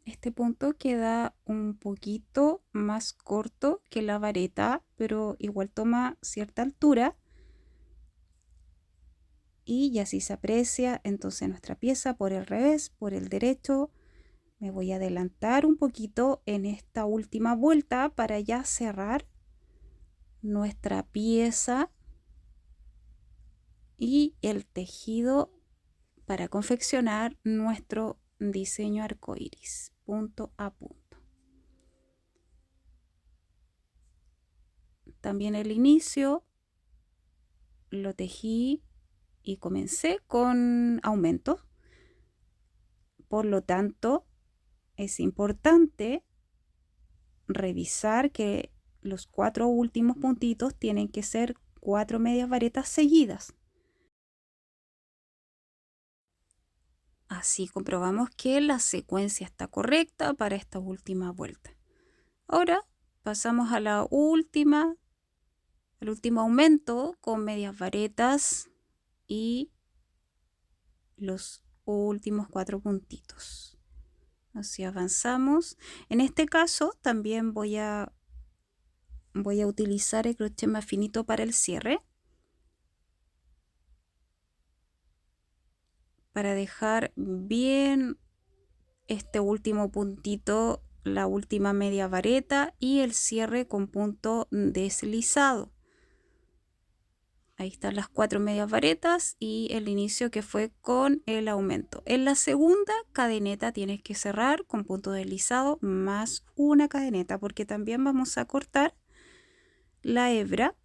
Este punto queda un poquito más corto que la vareta, pero igual toma cierta altura, y así se aprecia entonces nuestra pieza por el revés, por el derecho. Me voy a adelantar un poquito en esta última vuelta para ya cerrar nuestra pieza y el tejido para confeccionar nuestro diseño arcoíris punto a punto. También el inicio lo tejí y comencé con aumentos, por lo tanto es importante revisar que los 4 últimos puntitos tienen que ser 4 medias varetas seguidas. Así comprobamos que la secuencia está correcta para esta última vuelta. Ahora pasamos a la última el último aumento con medias varetas y los últimos 4 puntitos. Así avanzamos. En este caso también voy a utilizar el crochet más finito para el cierre, para dejar bien este último puntito, la última media vareta y el cierre con punto deslizado. Ahí están las 4 medias varetas y el inicio que fue con el aumento. En la segunda cadeneta tienes que cerrar con punto deslizado más una cadeneta, porque también vamos a cortar la hebra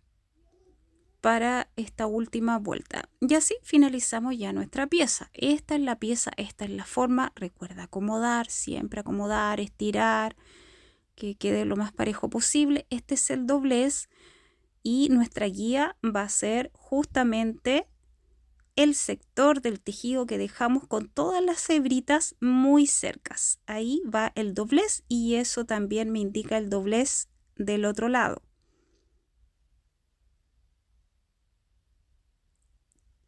para esta última vuelta. Y así finalizamos ya nuestra pieza. Esta es la pieza, esta es la forma. Recuerda acomodar, siempre acomodar, estirar, que quede lo más parejo posible. Este es el doblez y nuestra guía va a ser justamente el sector del tejido que dejamos con todas las hebritas muy cercas. Ahí va el doblez y eso también me indica el doblez del otro lado.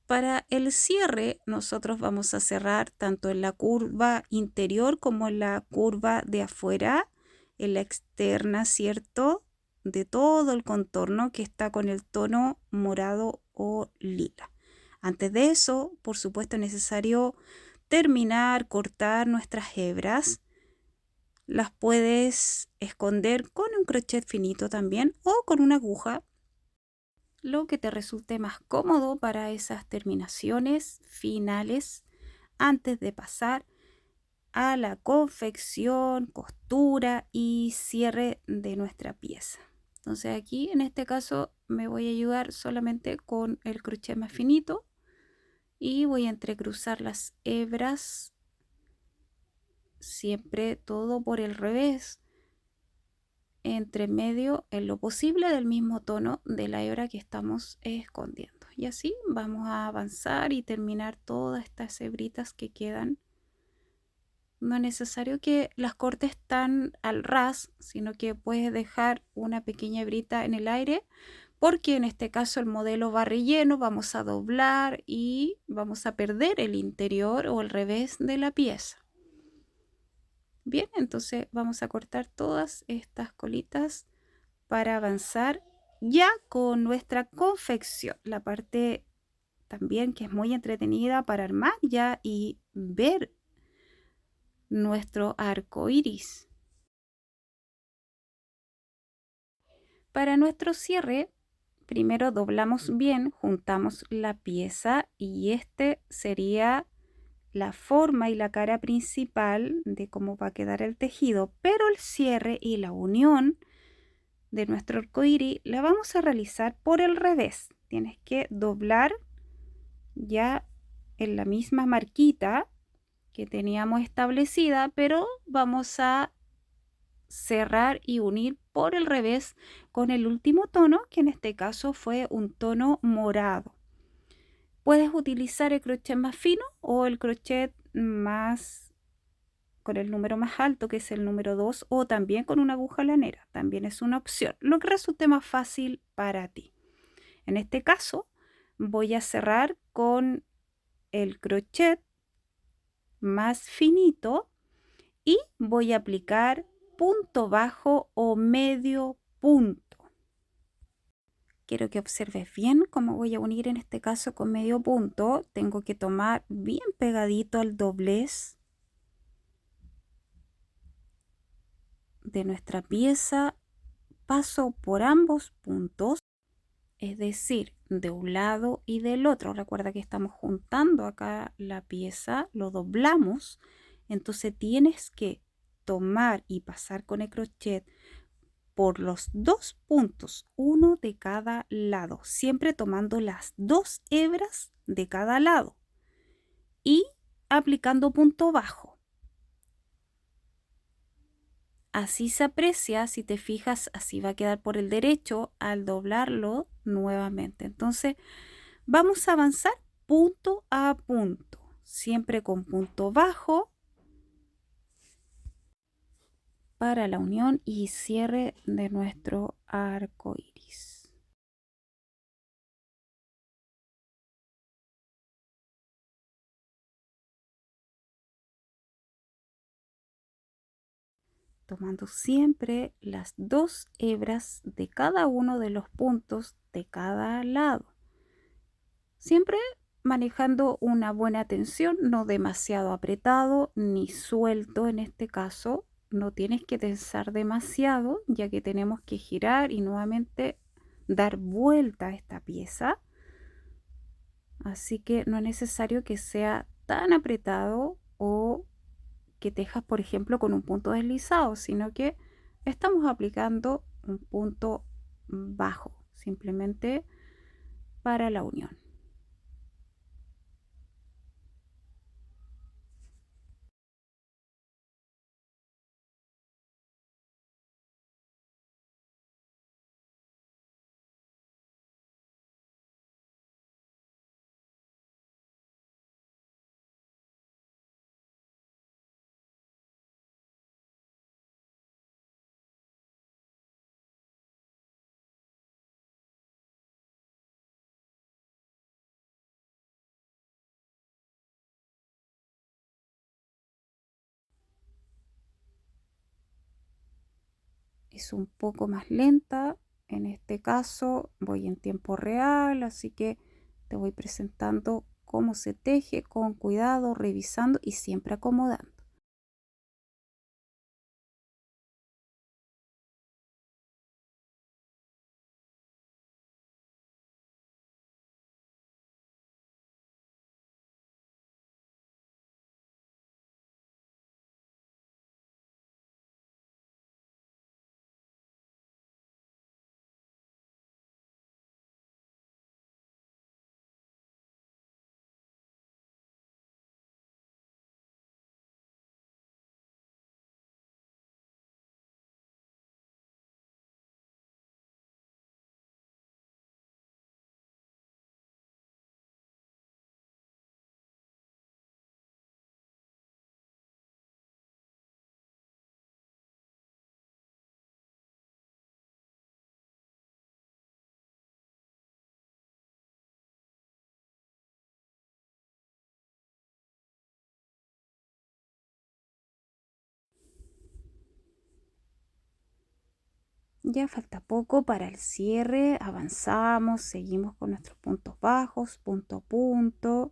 Para el cierre, nosotros vamos a cerrar tanto en la curva interior como en la curva de afuera, en la externa, ¿cierto? De todo el contorno que está con el tono morado o lila. Antes de eso, por supuesto, es necesario terminar, cortar nuestras hebras. Las puedes esconder con un crochet finito también o con una aguja, lo que te resulte más cómodo para esas terminaciones finales antes de pasar a la confección, costura y cierre de nuestra pieza. Entonces aquí en este caso me voy a ayudar solamente con el crochet más finito y voy a entrecruzar las hebras, siempre todo por el revés, entre medio en lo posible del mismo tono de la hebra que estamos escondiendo. Y así vamos a avanzar y terminar todas estas hebritas que quedan. No es necesario que las cortes tan al ras, sino que puedes dejar una pequeña hebrita en el aire, porque en este caso el modelo va relleno, vamos a doblar y vamos a perder el interior o el revés de la pieza. Bien, entonces vamos a cortar todas estas colitas para avanzar ya con nuestra confección. La parte también que es muy entretenida para armar ya y ver nuestro arco iris. Para nuestro cierre, primero doblamos bien, juntamos la pieza y este sería la forma y la cara principal de cómo va a quedar el tejido, pero el cierre y la unión de nuestro arco iris la vamos a realizar por el revés. Tienes que doblar ya en la misma marquita que teníamos establecida, pero vamos a cerrar y unir por el revés con el último tono, que en este caso fue un tono morado. Puedes utilizar el crochet más fino o el crochet más con el número más alto, que es el número 2, o también con una aguja lanera, también es una opción, lo que resulte más fácil para ti. En este caso voy a cerrar con el crochet más finito y voy a aplicar punto bajo o medio punto. Quiero que observes bien cómo voy a unir en este caso con medio punto. Tengo que tomar bien pegadito al doblez de nuestra pieza, paso por ambos puntos, es decir, de un lado y del otro. Recuerda que estamos juntando acá la pieza, lo doblamos, entonces tienes que tomar y pasar con el crochet por los dos puntos, uno de cada lado, siempre tomando las dos hebras de cada lado y aplicando punto bajo. Así se aprecia, si te fijas, así va a quedar por el derecho al doblarlo nuevamente. Entonces vamos a avanzar punto a punto, siempre con punto bajo para la unión y cierre de nuestro arco iris. tomando siempre las dos hebras de cada uno de los puntos de cada lado. Siempre manejando una buena tensión, no demasiado apretado ni suelto en este caso. No tienes que tensar demasiado, ya que tenemos que girar y nuevamente dar vuelta a esta pieza. Así que no es necesario que sea tan apretado o que tejas, por ejemplo, con un punto deslizado, sino que estamos aplicando un punto bajo, simplemente para la unión. Es un poco más lenta, en este caso voy en tiempo real, así que te voy presentando cómo se teje con cuidado, revisando y siempre acomodando. Ya falta poco para el cierre, avanzamos, seguimos con nuestros puntos bajos, punto a punto.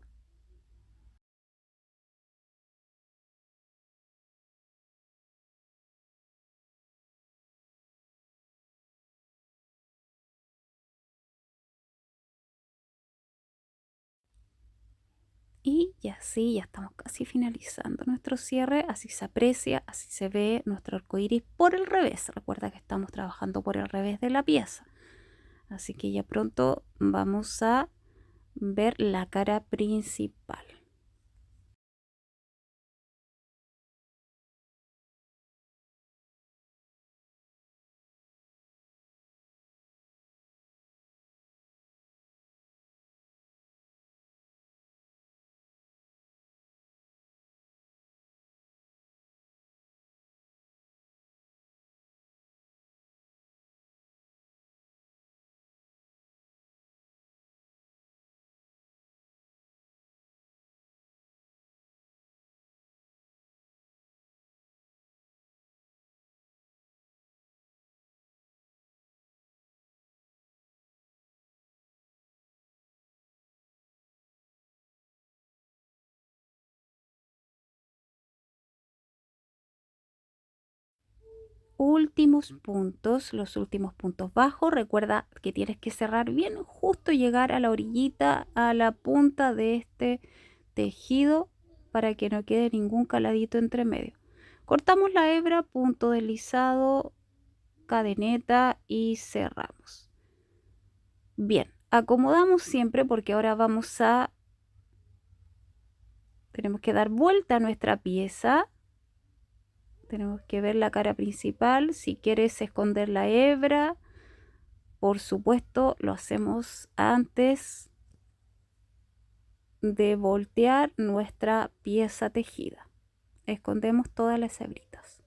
Y ya sí, ya estamos casi finalizando nuestro cierre, así se aprecia, así se ve nuestro arco iris por el revés. Recuerda que estamos trabajando por el revés de la pieza. Así que ya pronto vamos a ver la cara principal. Últimos puntos, los últimos puntos bajos. Recuerda que tienes que cerrar bien, justo llegar a la orillita, a la punta de este tejido para que no quede ningún caladito entre medio. Cortamos la hebra, punto deslizado, cadeneta y cerramos. Bien, acomodamos siempre porque ahora tenemos que dar vuelta a nuestra pieza. Tenemos que ver la cara principal. Si quieres esconder la hebra, por supuesto, lo hacemos antes de voltear nuestra pieza tejida. Escondemos todas las hebritas.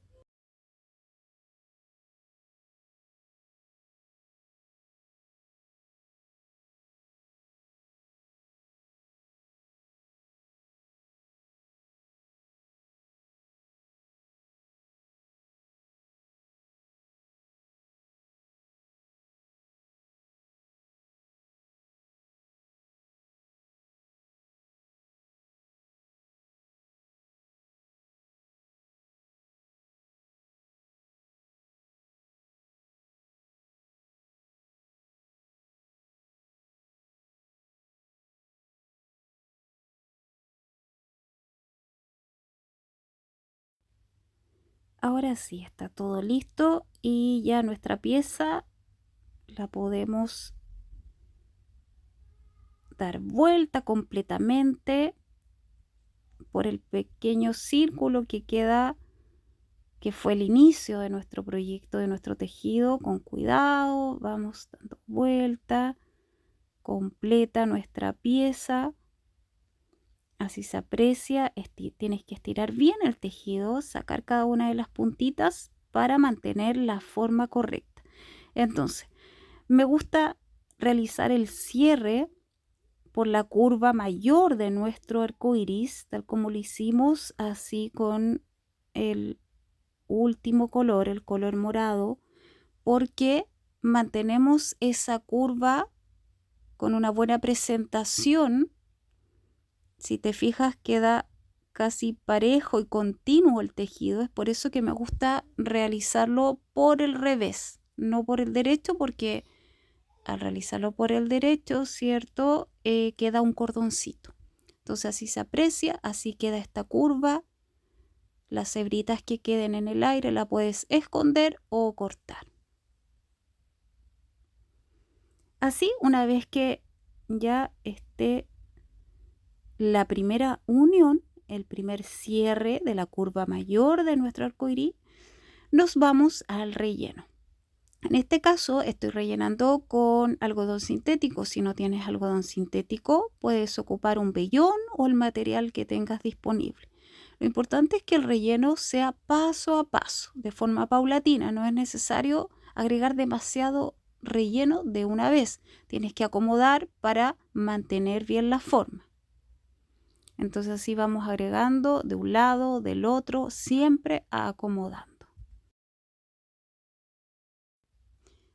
Ahora sí, está todo listo y ya nuestra pieza la podemos dar vuelta completamente por el pequeño círculo que queda, que fue el inicio de nuestro proyecto, de nuestro tejido. Con cuidado vamos dando vuelta completa nuestra pieza. Así se aprecia. Tienes que estirar bien el tejido, sacar cada una de las puntitas para mantener la forma correcta. Entonces, me gusta realizar el cierre por la curva mayor de nuestro arco iris, tal como lo hicimos así con el último color, el color morado, porque mantenemos esa curva con una buena presentación. Si te fijas, queda casi parejo y continuo el tejido. Es por eso que me gusta realizarlo por el revés, no por el derecho, porque al realizarlo por el derecho, ¿cierto? Queda un cordoncito. Entonces así se aprecia, así queda esta curva. Las hebritas que queden en el aire la puedes esconder o cortar. Así, una vez que ya esté la primera unión, el primer cierre de la curva mayor de nuestro arco iris, nos vamos al relleno. En este caso estoy rellenando con algodón sintético. Si no tienes algodón sintético, puedes ocupar un vellón o el material que tengas disponible. Lo importante es que el relleno sea paso a paso, de forma paulatina. No es necesario agregar demasiado relleno de una vez. Tienes que acomodar para mantener bien la forma. Entonces así vamos agregando de un lado, del otro, siempre acomodando.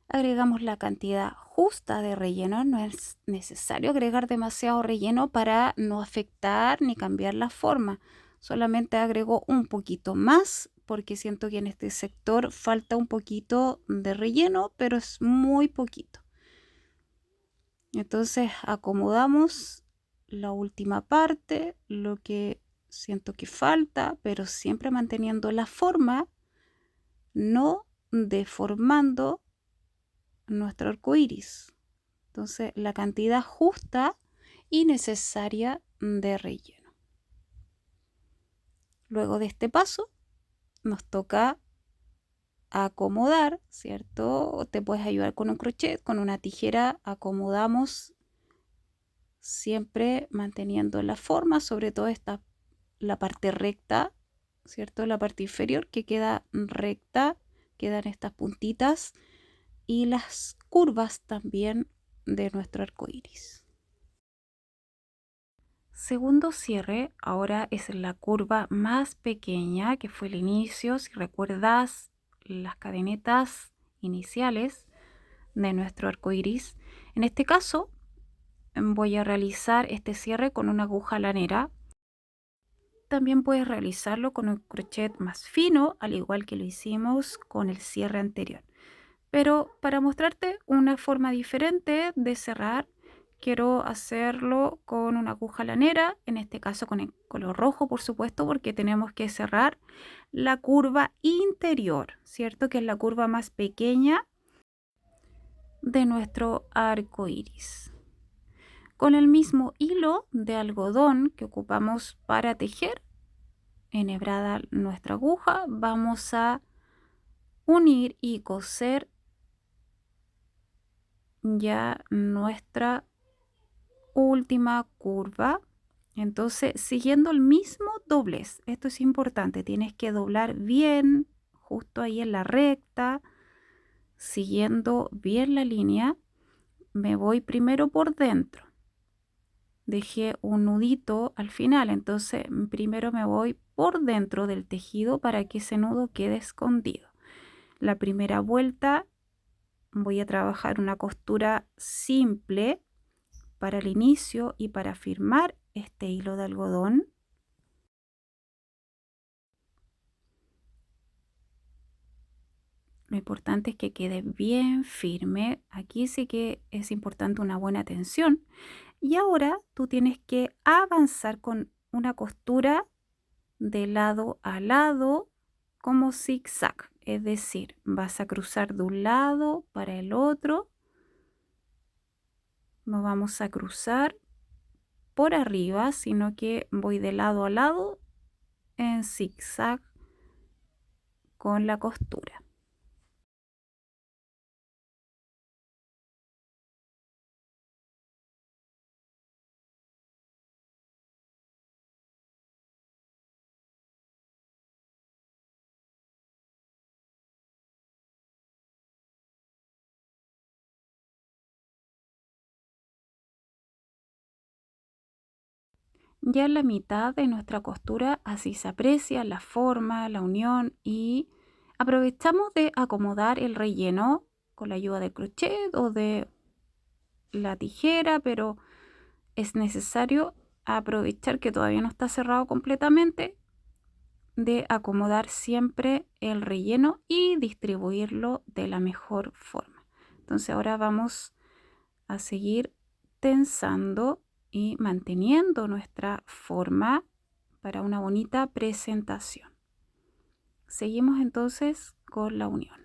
Agregamos la cantidad justa de relleno. No es necesario agregar demasiado relleno para no afectar ni cambiar la forma. Solamente agrego un poquito más porque siento que en este sector falta un poquito de relleno, pero es muy poquito. Entonces acomodamos la última parte, lo que siento que falta, pero siempre manteniendo la forma, no deformando nuestro arco iris. Entonces, la cantidad justa y necesaria de relleno. Luego de este paso, nos toca acomodar, ¿cierto? Te puedes ayudar con un crochet, con una tijera, acomodamos siempre manteniendo la forma, sobre todo la parte recta, ¿cierto? La parte inferior que queda recta, quedan estas puntitas y las curvas también de nuestro arco iris. Segundo cierre, ahora es la curva más pequeña que fue el inicio. Si recuerdas las cadenetas iniciales de nuestro arco iris, en este caso voy a realizar este cierre con una aguja lanera. También puedes realizarlo con un crochet más fino, al igual que lo hicimos con el cierre anterior. Pero para mostrarte una forma diferente de cerrar, quiero hacerlo con una aguja lanera, en este caso con el color rojo, por supuesto, porque tenemos que cerrar la curva interior, ¿cierto? Que es la curva más pequeña de nuestro arco iris. Con el mismo hilo de algodón que ocupamos para tejer, enhebrada nuestra aguja, vamos a unir y coser ya nuestra última curva. Entonces, siguiendo el mismo doblez, esto es importante, tienes que doblar bien, justo ahí en la recta, siguiendo bien la línea. Me voy primero por dentro, dejé un nudito al final, entonces primero me voy por dentro del tejido para que ese nudo quede escondido. La primera vuelta voy a trabajar una costura simple para el inicio y para firmar este hilo de algodón. Lo importante es que quede bien firme. Aquí sí que es importante una buena tensión. Y ahora tú tienes que avanzar con una costura de lado a lado como zigzag, es decir, vas a cruzar de un lado para el otro, no vamos a cruzar por arriba, sino que voy de lado a lado en zigzag con la costura. Ya en la mitad de nuestra costura así se aprecia la forma, la unión y aprovechamos de acomodar el relleno con la ayuda del crochet o de la tijera, pero es necesario aprovechar que todavía no está cerrado completamente, de acomodar siempre el relleno y distribuirlo de la mejor forma. Entonces ahora vamos a seguir tensando y manteniendo nuestra forma para una bonita presentación. Seguimos entonces con la unión.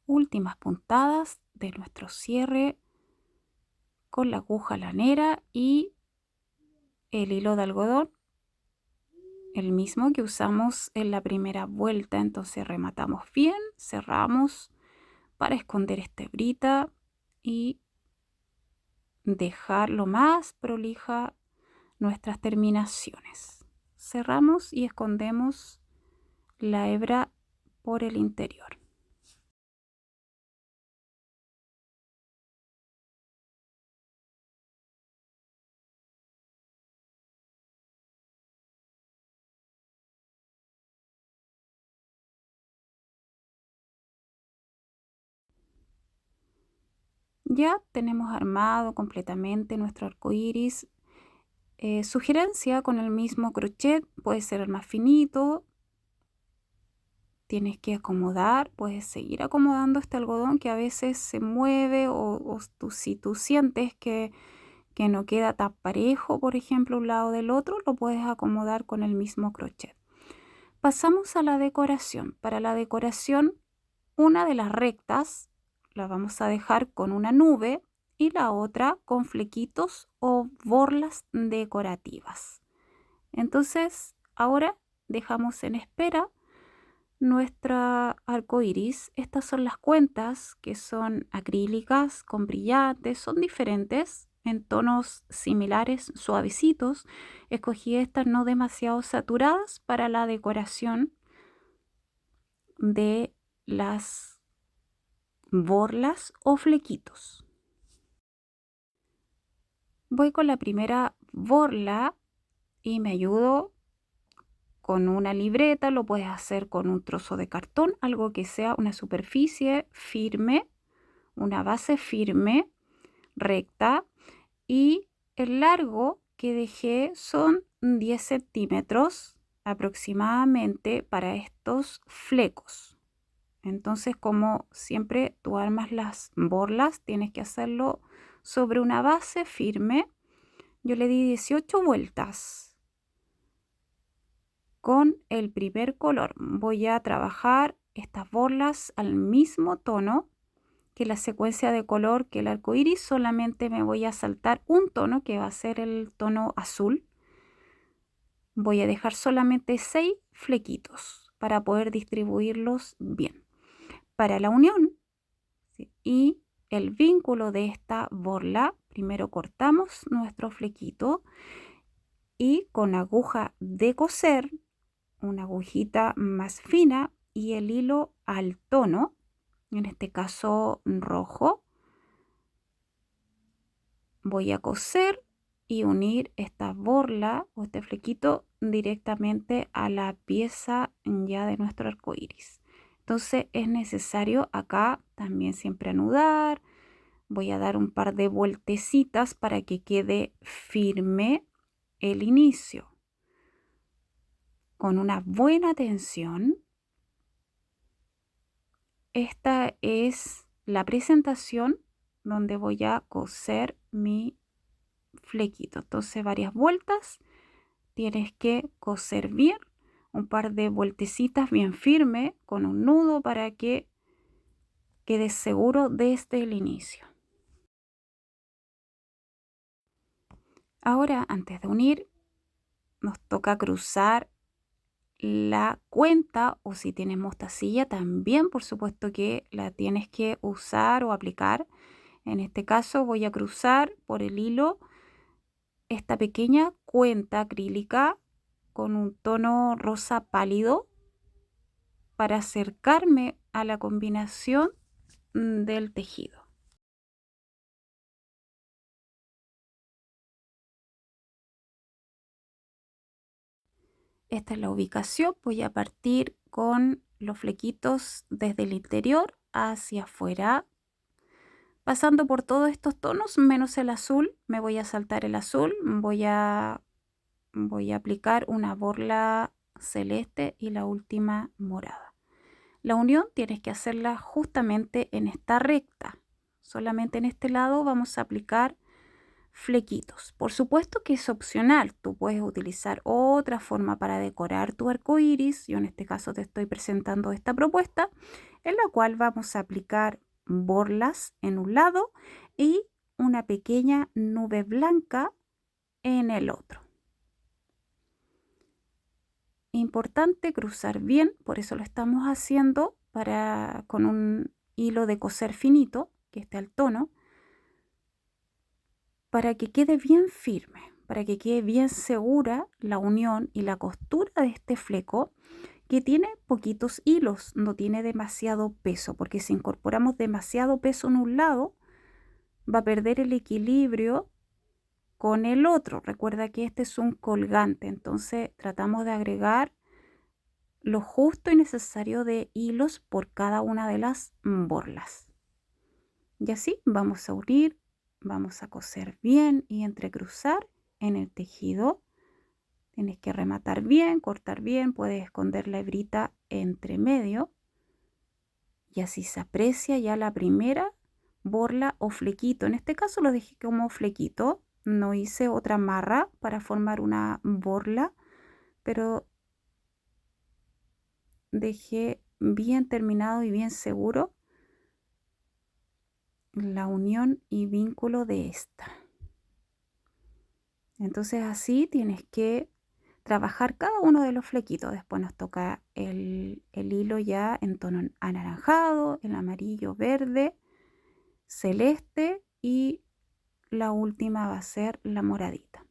Últimas puntadas de nuestro cierre con la aguja lanera y el hilo de algodón, el mismo que usamos en la primera vuelta. Entonces rematamos bien, cerramos para esconder esta hebrita y dejar lo más prolija nuestras terminaciones. Cerramos y escondemos la hebra por el interior. Ya tenemos armado completamente nuestro arco iris. Sugerencia con el mismo crochet, puede ser el más finito. Tienes que acomodar, puedes seguir acomodando este algodón que a veces se mueve o si tú sientes que no queda tan parejo, por ejemplo, un lado del otro, lo puedes acomodar con el mismo crochet. Pasamos a la decoración. Para la decoración, una de las rectas la vamos a dejar con una nube y la otra con flequitos o borlas decorativas. Entonces, ahora dejamos en espera nuestra arco iris. Estas son las cuentas que son acrílicas con brillantes, son diferentes en tonos similares, suavecitos. Escogí estas no demasiado saturadas para la decoración de las borlas o flequitos. Voy con la primera borla y me ayudo con una libreta, lo puedes hacer con un trozo de cartón, algo que sea una superficie firme, una base firme, recta, y el largo que dejé son 10 centímetros aproximadamente para estos flecos. Entonces, como siempre tú armas las borlas, tienes que hacerlo sobre una base firme. Yo le di 18 vueltas con el primer color. Voy a trabajar estas borlas al mismo tono que la secuencia de color que el arco iris, solamente me voy a saltar un tono que va a ser el tono azul. Voy a dejar solamente 6 flequitos para poder distribuirlos bien. Para la unión, ¿sí?, y el vínculo de esta borla, primero cortamos nuestro flequito y con aguja de coser, una agujita más fina y el hilo al tono, en este caso rojo, voy a coser y unir esta borla o este flequito directamente a la pieza ya de nuestro arco iris. Entonces es necesario acá también siempre anudar. Voy a dar un par de vueltecitas para que quede firme el inicio. Con una buena tensión. Esta es la presentación donde voy a coser mi flequito. Entonces varias vueltas, tienes que coser bien, un par de vueltecitas bien firme con un nudo para que quede seguro desde el inicio. Ahora, antes de unir, nos toca cruzar la cuenta, o si tienes mostacilla también, por supuesto que la tienes que usar o aplicar. En este caso voy a cruzar por el hilo esta pequeña cuenta acrílica con un tono rosa pálido para acercarme a la combinación del tejido. Esta es la ubicación. Voy a partir con los flequitos desde el interior hacia afuera, pasando por todos estos tonos menos el azul. Me voy a saltar el azul, voy a aplicar una borla celeste y la última morada. La unión tienes que hacerla justamente en esta recta. Solamente en este lado vamos a aplicar flequitos. Por supuesto que es opcional. Tú puedes utilizar otra forma para decorar tu arco iris. Yo en este caso te estoy presentando esta propuesta en la cual vamos a aplicar borlas en un lado y una pequeña nube blanca en el otro. Importante cruzar bien, por eso lo estamos haciendo con un hilo de coser finito que esté al tono, para que quede bien firme, para que quede bien segura la unión y la costura de este fleco, que tiene poquitos hilos, no tiene demasiado peso, porque si incorporamos demasiado peso en un lado, va a perder el equilibrio con el otro. Recuerda que este es un colgante, entonces tratamos de agregar lo justo y necesario de hilos por cada una de las borlas. Y así vamos a unir, vamos a coser bien y entrecruzar en el tejido. Tienes que rematar bien, cortar bien, puedes esconder la hebrita entre medio. Y así se aprecia ya la primera borla o flequito. En este caso lo dejé como flequito, no hice otra marra para formar una borla, pero dejé bien terminado y bien seguro la unión y vínculo de esta. Entonces así tienes que trabajar cada uno de los flequitos. Después nos toca el hilo ya en tono anaranjado, el amarillo, verde, celeste y la última va a ser la moradita.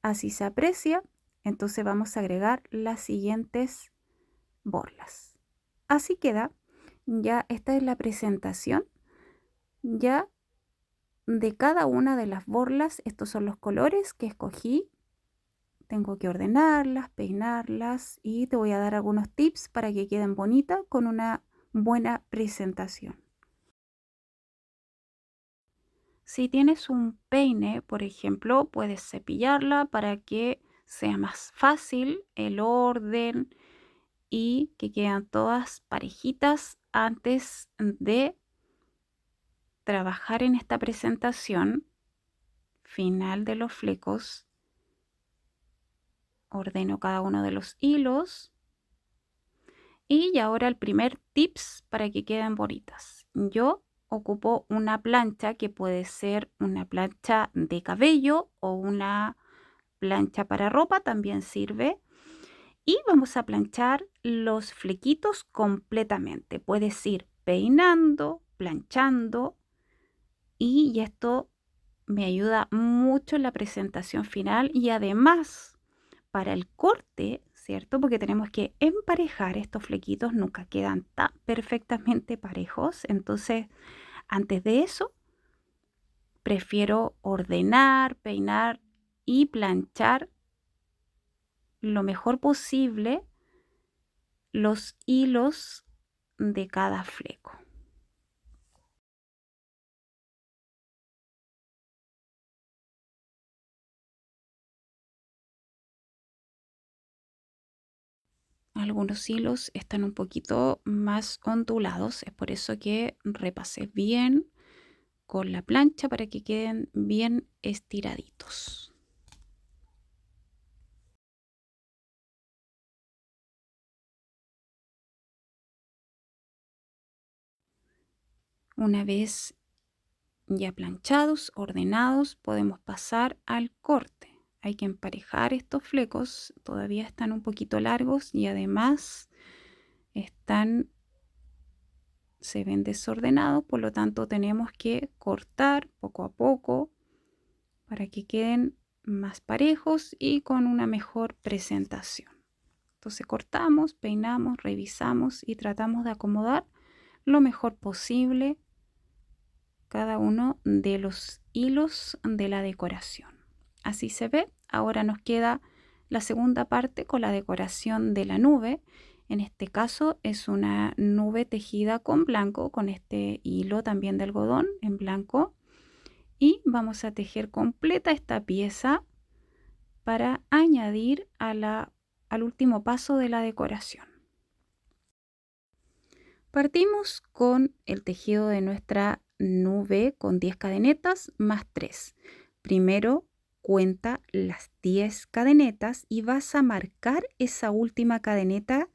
Así se aprecia. Entonces vamos a agregar las siguientes borlas. Así queda. Ya esta es la presentación ya de cada una de las borlas. Estos son los colores que escogí. Tengo que ordenarlas, peinarlas y te voy a dar algunos tips para que queden bonitas con una buena presentación. Si tienes un peine, por ejemplo, puedes cepillarla para que sea más fácil el orden y que quedan todas parejitas antes de trabajar en esta presentación final de los flecos. Ordeno cada uno de los hilos. Y ahora el primer tips para que queden bonitas. Yo ocupo una plancha que puede ser una plancha de cabello o una plancha para ropa, también sirve. Y vamos a planchar los flequitos completamente. Puedes ir peinando, planchando y esto me ayuda mucho en la presentación final y además para el corte, ¿cierto? Porque tenemos que emparejar estos flequitos, nunca quedan tan perfectamente parejos. Entonces, antes de eso, prefiero ordenar, peinar y planchar lo mejor posible los hilos de cada fleco. Algunos hilos están un poquito más ondulados, es por eso que repasé bien con la plancha para que queden bien estiraditos. Una vez ya planchados, ordenados, podemos pasar al corte. Hay que emparejar estos flecos, todavía están un poquito largos y además se ven desordenados, por lo tanto tenemos que cortar poco a poco para que queden más parejos y con una mejor presentación. Entonces cortamos, peinamos, revisamos y tratamos de acomodar lo mejor posible cada uno de los hilos de la decoración. Así se ve. Ahora nos queda la segunda parte con la decoración de la nube. En este caso es una nube tejida con blanco, con este hilo también de algodón en blanco. Y vamos a tejer completa esta pieza para añadir al último paso de la decoración. Partimos con el tejido de nuestra nube con 10 cadenetas más 3. Primero cuenta las 10 cadenetas y vas a marcar esa última cadeneta,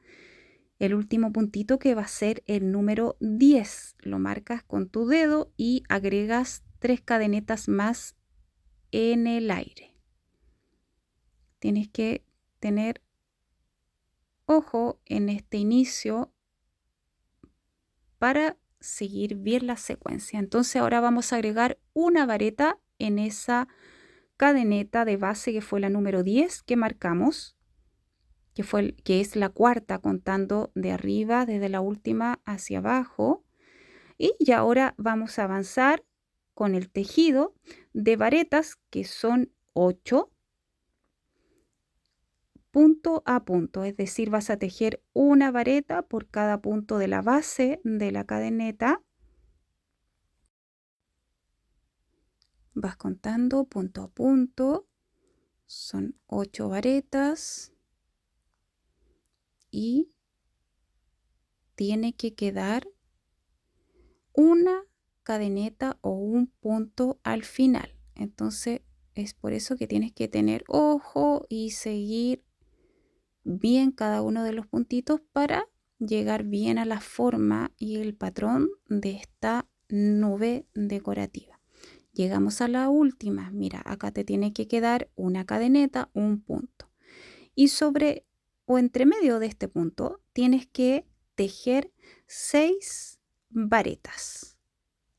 el último puntito que va a ser el número 10. Lo marcas con tu dedo y agregas 3 cadenetas más en el aire. Tienes que tener ojo en este inicio para seguir bien la secuencia. Entonces ahora vamos a agregar una vareta en esa cadeneta de base que fue la número 10 que marcamos, que es la cuarta contando de arriba desde la última hacia abajo. Y ahora vamos a avanzar con el tejido de varetas que son 8 punto a punto, es decir, vas a tejer una vareta por cada punto de la base de la cadeneta. Vas contando punto a punto, son 8 varetas y tiene que quedar una cadeneta o un punto al final. Entonces es por eso que tienes que tener ojo y seguir bien cada uno de los puntitos para llegar bien a la forma y el patrón de esta nube decorativa. Llegamos a la última. Mira, acá te tiene que quedar una cadeneta, un punto. Y sobre o entre medio de este punto tienes que tejer 6 varetas.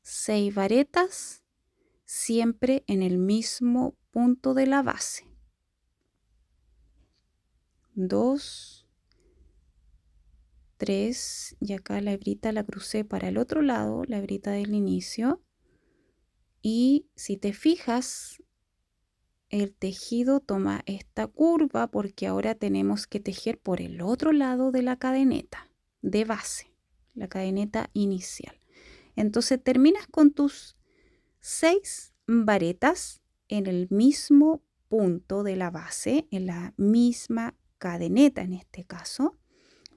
6 varetas siempre en el mismo punto de la base. 2, 3 y acá la hebrita la crucé para el otro lado, la hebrita del inicio. Y si te fijas, el tejido toma esta curva porque ahora tenemos que tejer por el otro lado de la cadeneta de base, la cadeneta inicial. Entonces terminas con tus 6 varetas en el mismo punto de la base, en la misma cadeneta en este caso.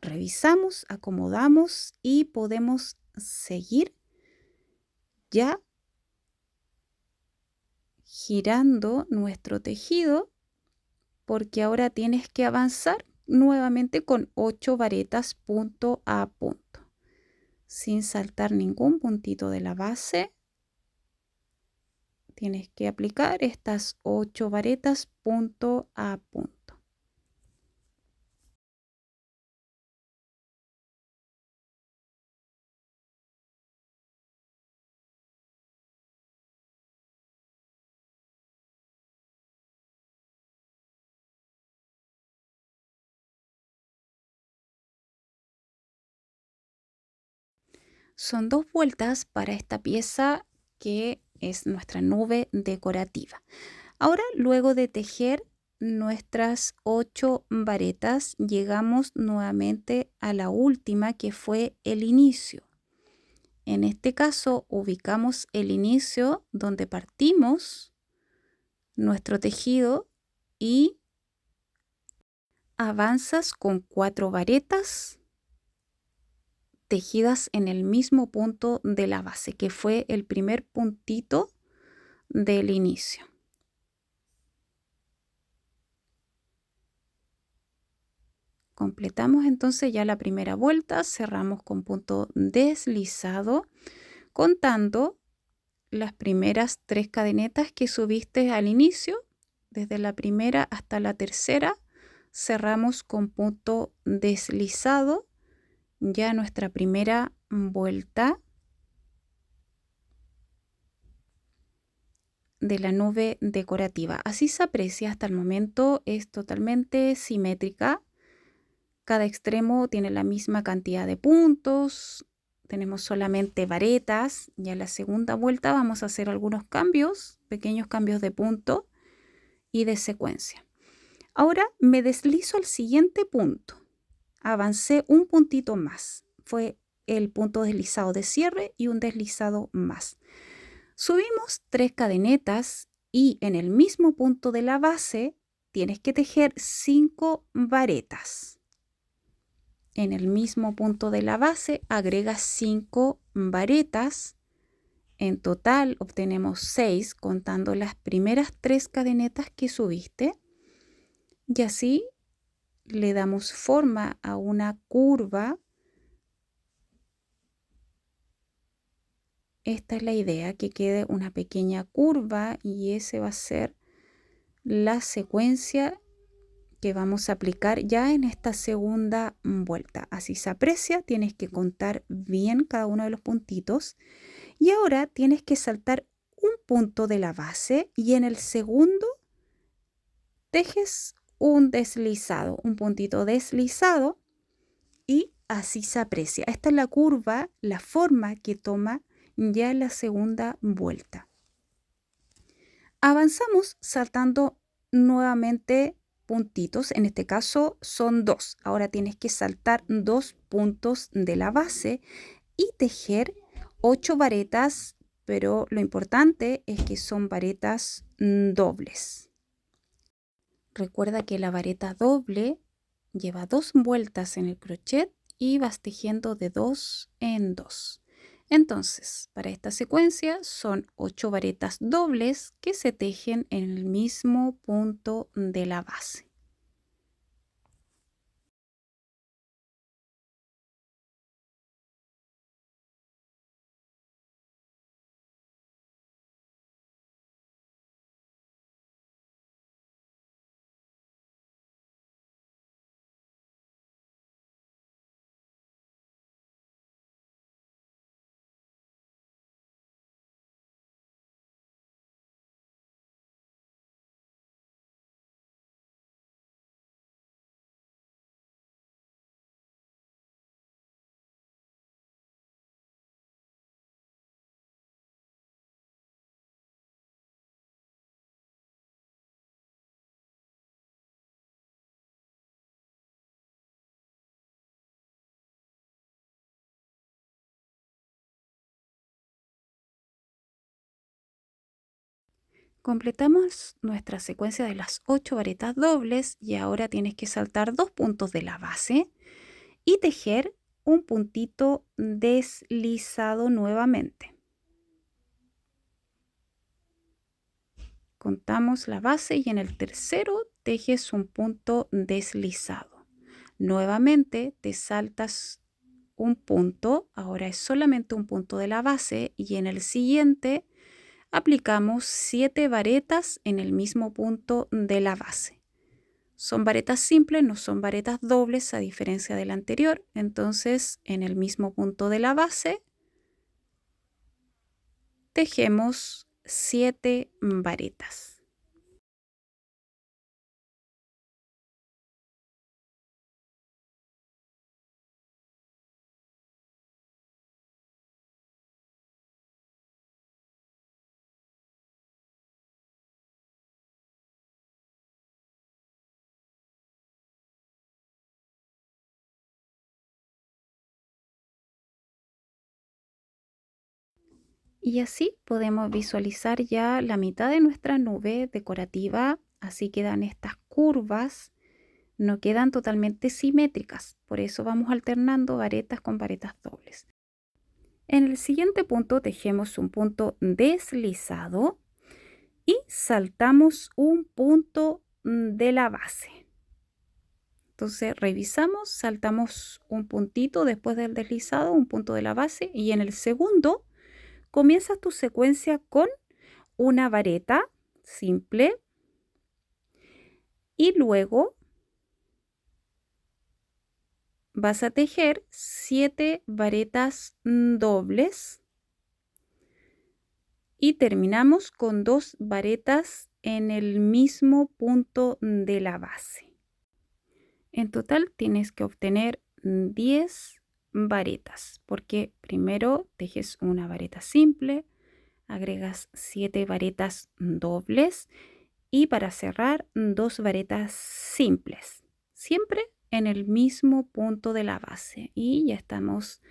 Revisamos, acomodamos y podemos seguir ya girando nuestro tejido porque ahora tienes que avanzar nuevamente con 8 varetas punto a punto. sin saltar ningún puntito de la base. Tienes que aplicar estas 8 varetas punto a punto. Son 2 vueltas para esta pieza que es nuestra nube decorativa. Ahora, luego de tejer nuestras 8 varetas, llegamos nuevamente a la última, que fue el inicio. En este caso, ubicamos el inicio donde partimos nuestro tejido y avanzas con 4 varetas tejidas en el mismo punto de la base, que fue el primer puntito del inicio. Completamos entonces ya la primera vuelta, cerramos con punto deslizado, contando las primeras 3 cadenetas que subiste al inicio. Desde la primera hasta la tercera cerramos con punto deslizado ya nuestra primera vuelta de la nube decorativa. Así se aprecia hasta el momento, es totalmente simétrica. Cada extremo tiene la misma cantidad de puntos. Tenemos solamente varetas. Ya en la segunda vuelta vamos a hacer algunos cambios, pequeños cambios de punto y de secuencia. Ahora me deslizo al siguiente punto. Avancé un puntito más. Fue el punto deslizado de cierre y un deslizado más. Subimos 3 cadenetas y en el mismo punto de la base tienes que tejer 5 varetas. En el mismo punto de la base agregas 5 varetas. En total obtenemos 6 contando las primeras 3 cadenetas que subiste. Y así le damos forma a una curva. Esta es la idea, que quede una pequeña curva y ese va a ser la secuencia que vamos a aplicar ya en esta segunda vuelta. Así se aprecia, tienes que contar bien cada uno de los puntitos y ahora tienes que saltar un punto de la base y en el segundo tejes un deslizado, un puntito deslizado y así se aprecia. Esta es la curva, la forma que toma ya la segunda vuelta. Avanzamos saltando nuevamente puntitos, en este caso son 2. Ahora tienes que saltar 2 puntos de la base y tejer 8 varetas, pero lo importante es que son varetas dobles. Recuerda que la vareta doble lleva 2 vueltas en el crochet y vas tejiendo de 2 en 2. Entonces, para esta secuencia son 8 varetas dobles que se tejen en el mismo punto de la base. Completamos nuestra secuencia de las 8 varetas dobles y ahora tienes que saltar 2 puntos de la base y tejer un puntito deslizado nuevamente. Contamos la base y en el tercero tejes un punto deslizado. Nuevamente te saltas un punto, ahora es solamente un punto de la base, y en el siguiente aplicamos 7 varetas en el mismo punto de la base. Son varetas simples, no son varetas dobles a diferencia del anterior. Entonces, en el mismo punto de la base, tejemos 7 varetas. Y así podemos visualizar ya la mitad de nuestra nube decorativa. Así quedan estas curvas, no quedan totalmente simétricas. Por eso vamos alternando varetas con varetas dobles. En el siguiente punto tejemos un punto deslizado y saltamos un punto de la base. Entonces revisamos, saltamos un puntito después del deslizado, un punto de la base, y en el segundo comienzas tu secuencia con una vareta simple y luego vas a tejer 7 varetas dobles y terminamos con 2 varetas en el mismo punto de la base. En total tienes que obtener 10 varetas, porque primero tejes una vareta simple, agregas 7 varetas dobles y para cerrar 2 varetas simples, siempre en el mismo punto de la base. Y ya estamos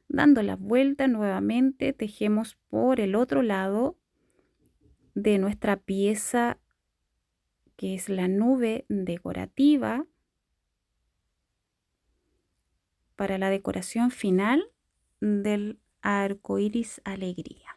dando la vuelta nuevamente, tejemos por el otro lado de nuestra pieza que es la nube decorativa para la decoración final del arco iris alegría.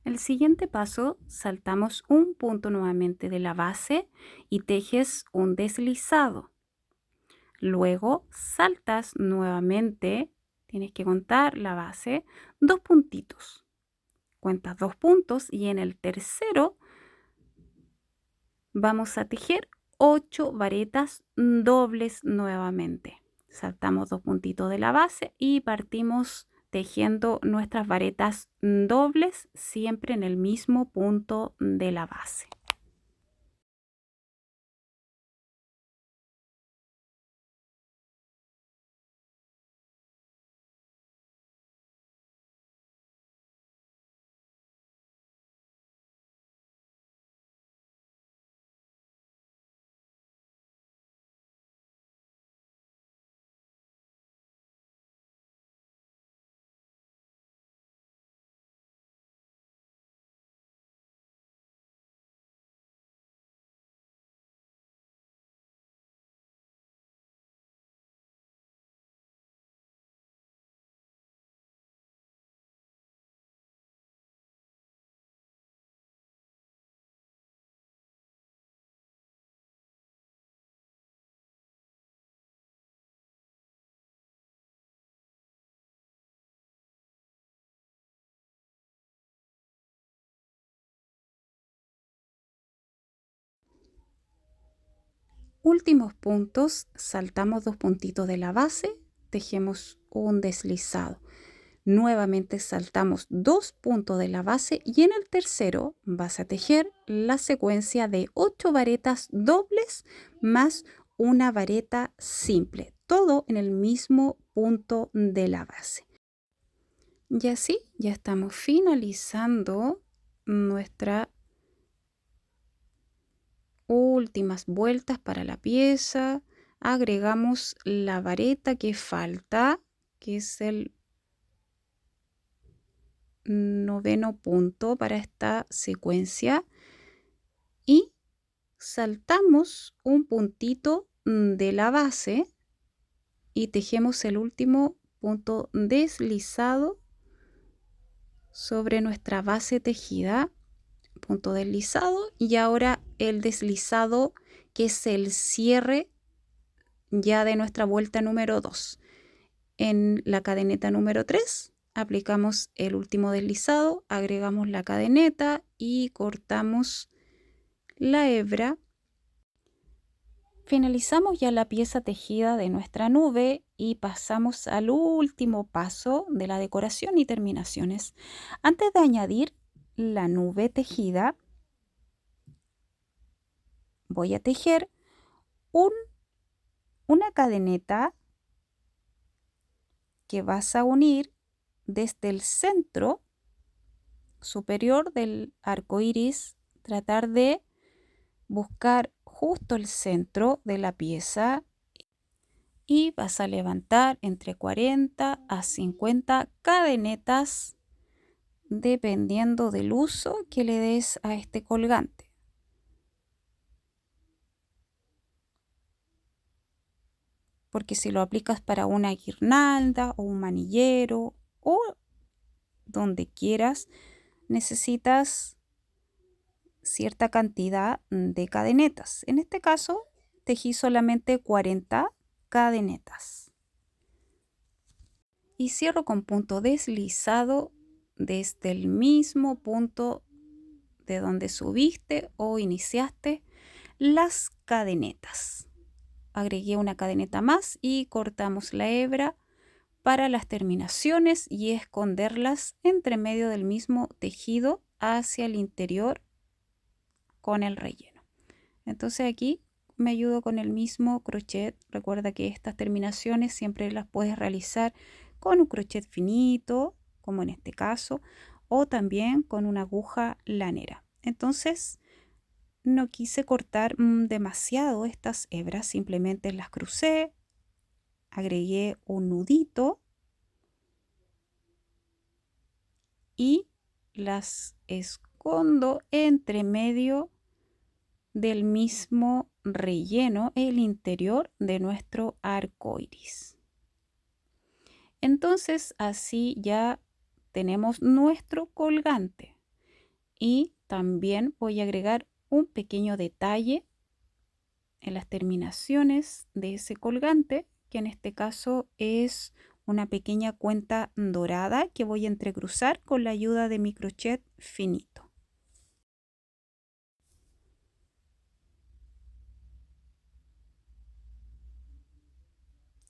El siguiente paso, saltamos un punto nuevamente de la base y tejes un deslizado. Luego saltas nuevamente, tienes que contar la base, 2 puntitos. Cuentas 2 puntos y en el tercero vamos a tejer 8 varetas dobles nuevamente. Saltamos 2 puntitos de la base y partimos tejiendo nuestras varetas dobles siempre en el mismo punto de la base. Últimos puntos, saltamos 2 puntitos de la base, tejemos un deslizado. Nuevamente saltamos 2 puntos de la base y en el tercero vas a tejer la secuencia de 8 varetas dobles más una vareta simple, todo en el mismo punto de la base. Y así ya estamos finalizando nuestra últimas vueltas para la pieza. Agregamos la vareta que falta, que es el noveno punto para esta secuencia y saltamos un puntito de la base y tejemos el último punto deslizado sobre nuestra base tejida, punto deslizado, y ahora el deslizado que es el cierre ya de nuestra vuelta número 2. En la cadeneta número 3 aplicamos el último deslizado, agregamos la cadeneta y cortamos la hebra. Finalizamos ya la pieza tejida de nuestra nube y pasamos al último paso de la decoración y terminaciones. Antes de añadir la nube tejida, voy a tejer una cadeneta que vas a unir desde el centro superior del arco iris, tratar de buscar justo el centro de la pieza y vas a levantar entre 40 a 50 cadenetas dependiendo del uso que le des a este colgante. Porque si lo aplicas para una guirnalda o un manillero o donde quieras, necesitas cierta cantidad de cadenetas. En este caso, tejí solamente 40 cadenetas. Y cierro con punto deslizado desde el mismo punto de donde subiste o iniciaste las cadenetas. Agregué una cadeneta más y cortamos la hebra para las terminaciones y esconderlas entre medio del mismo tejido hacia el interior con el relleno. Entonces aquí me ayudo con el mismo crochet. Recuerda que estas terminaciones siempre las puedes realizar con un crochet finito, como en este caso, o también con una aguja lanera. Entonces no quise cortar demasiado estas hebras, simplemente las crucé, agregué un nudito y las escondo entre medio del mismo relleno, el interior de nuestro arco iris. Entonces así ya tenemos nuestro colgante y también voy a agregar un pequeño detalle en las terminaciones de ese colgante, que en este caso es una pequeña cuenta dorada que voy a entrecruzar con la ayuda de mi crochet finito.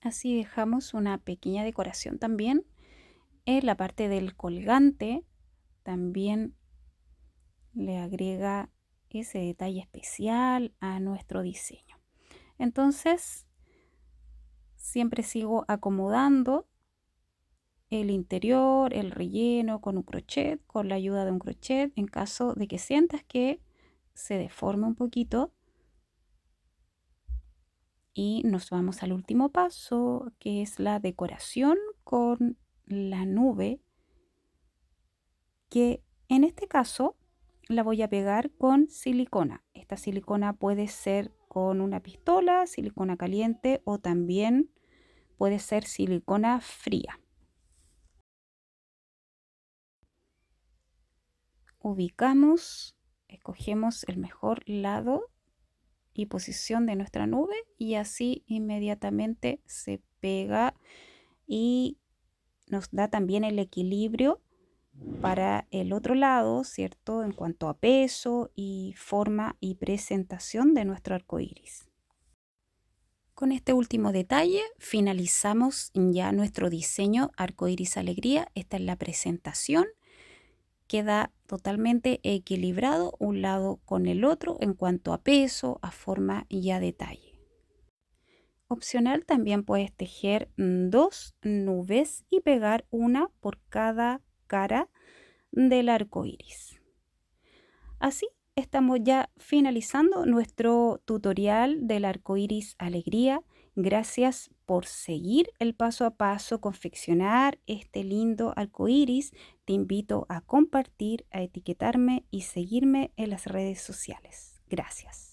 Así dejamos una pequeña decoración también en la parte del colgante. También le agrega ese detalle especial a nuestro diseño. Entonces siempre sigo acomodando el interior, el relleno con un crochet, con la ayuda de un crochet, en caso de que sientas que se deforme un poquito. Y nos vamos al último paso, que es la decoración con la nube, que en este caso la voy a pegar con silicona. Esta silicona puede ser con una pistola, silicona caliente, o también puede ser silicona fría. Ubicamos, escogemos el mejor lado y posición de nuestra nube y así inmediatamente se pega y nos da también el equilibrio para el otro lado, ¿cierto? En cuanto a peso y forma y presentación de nuestro arco iris. Con este último detalle finalizamos ya nuestro diseño arco iris alegría. Esta es la presentación. Queda totalmente equilibrado un lado con el otro en cuanto a peso, a forma y a detalle. Opcional, también puedes tejer dos nubes y pegar una por cada cara del arco iris. Así estamos ya finalizando nuestro tutorial del arco iris alegría. Gracias por seguir el paso a paso, confeccionar este lindo arco iris. Te invito a compartir, a etiquetarme y seguirme en las redes sociales. Gracias.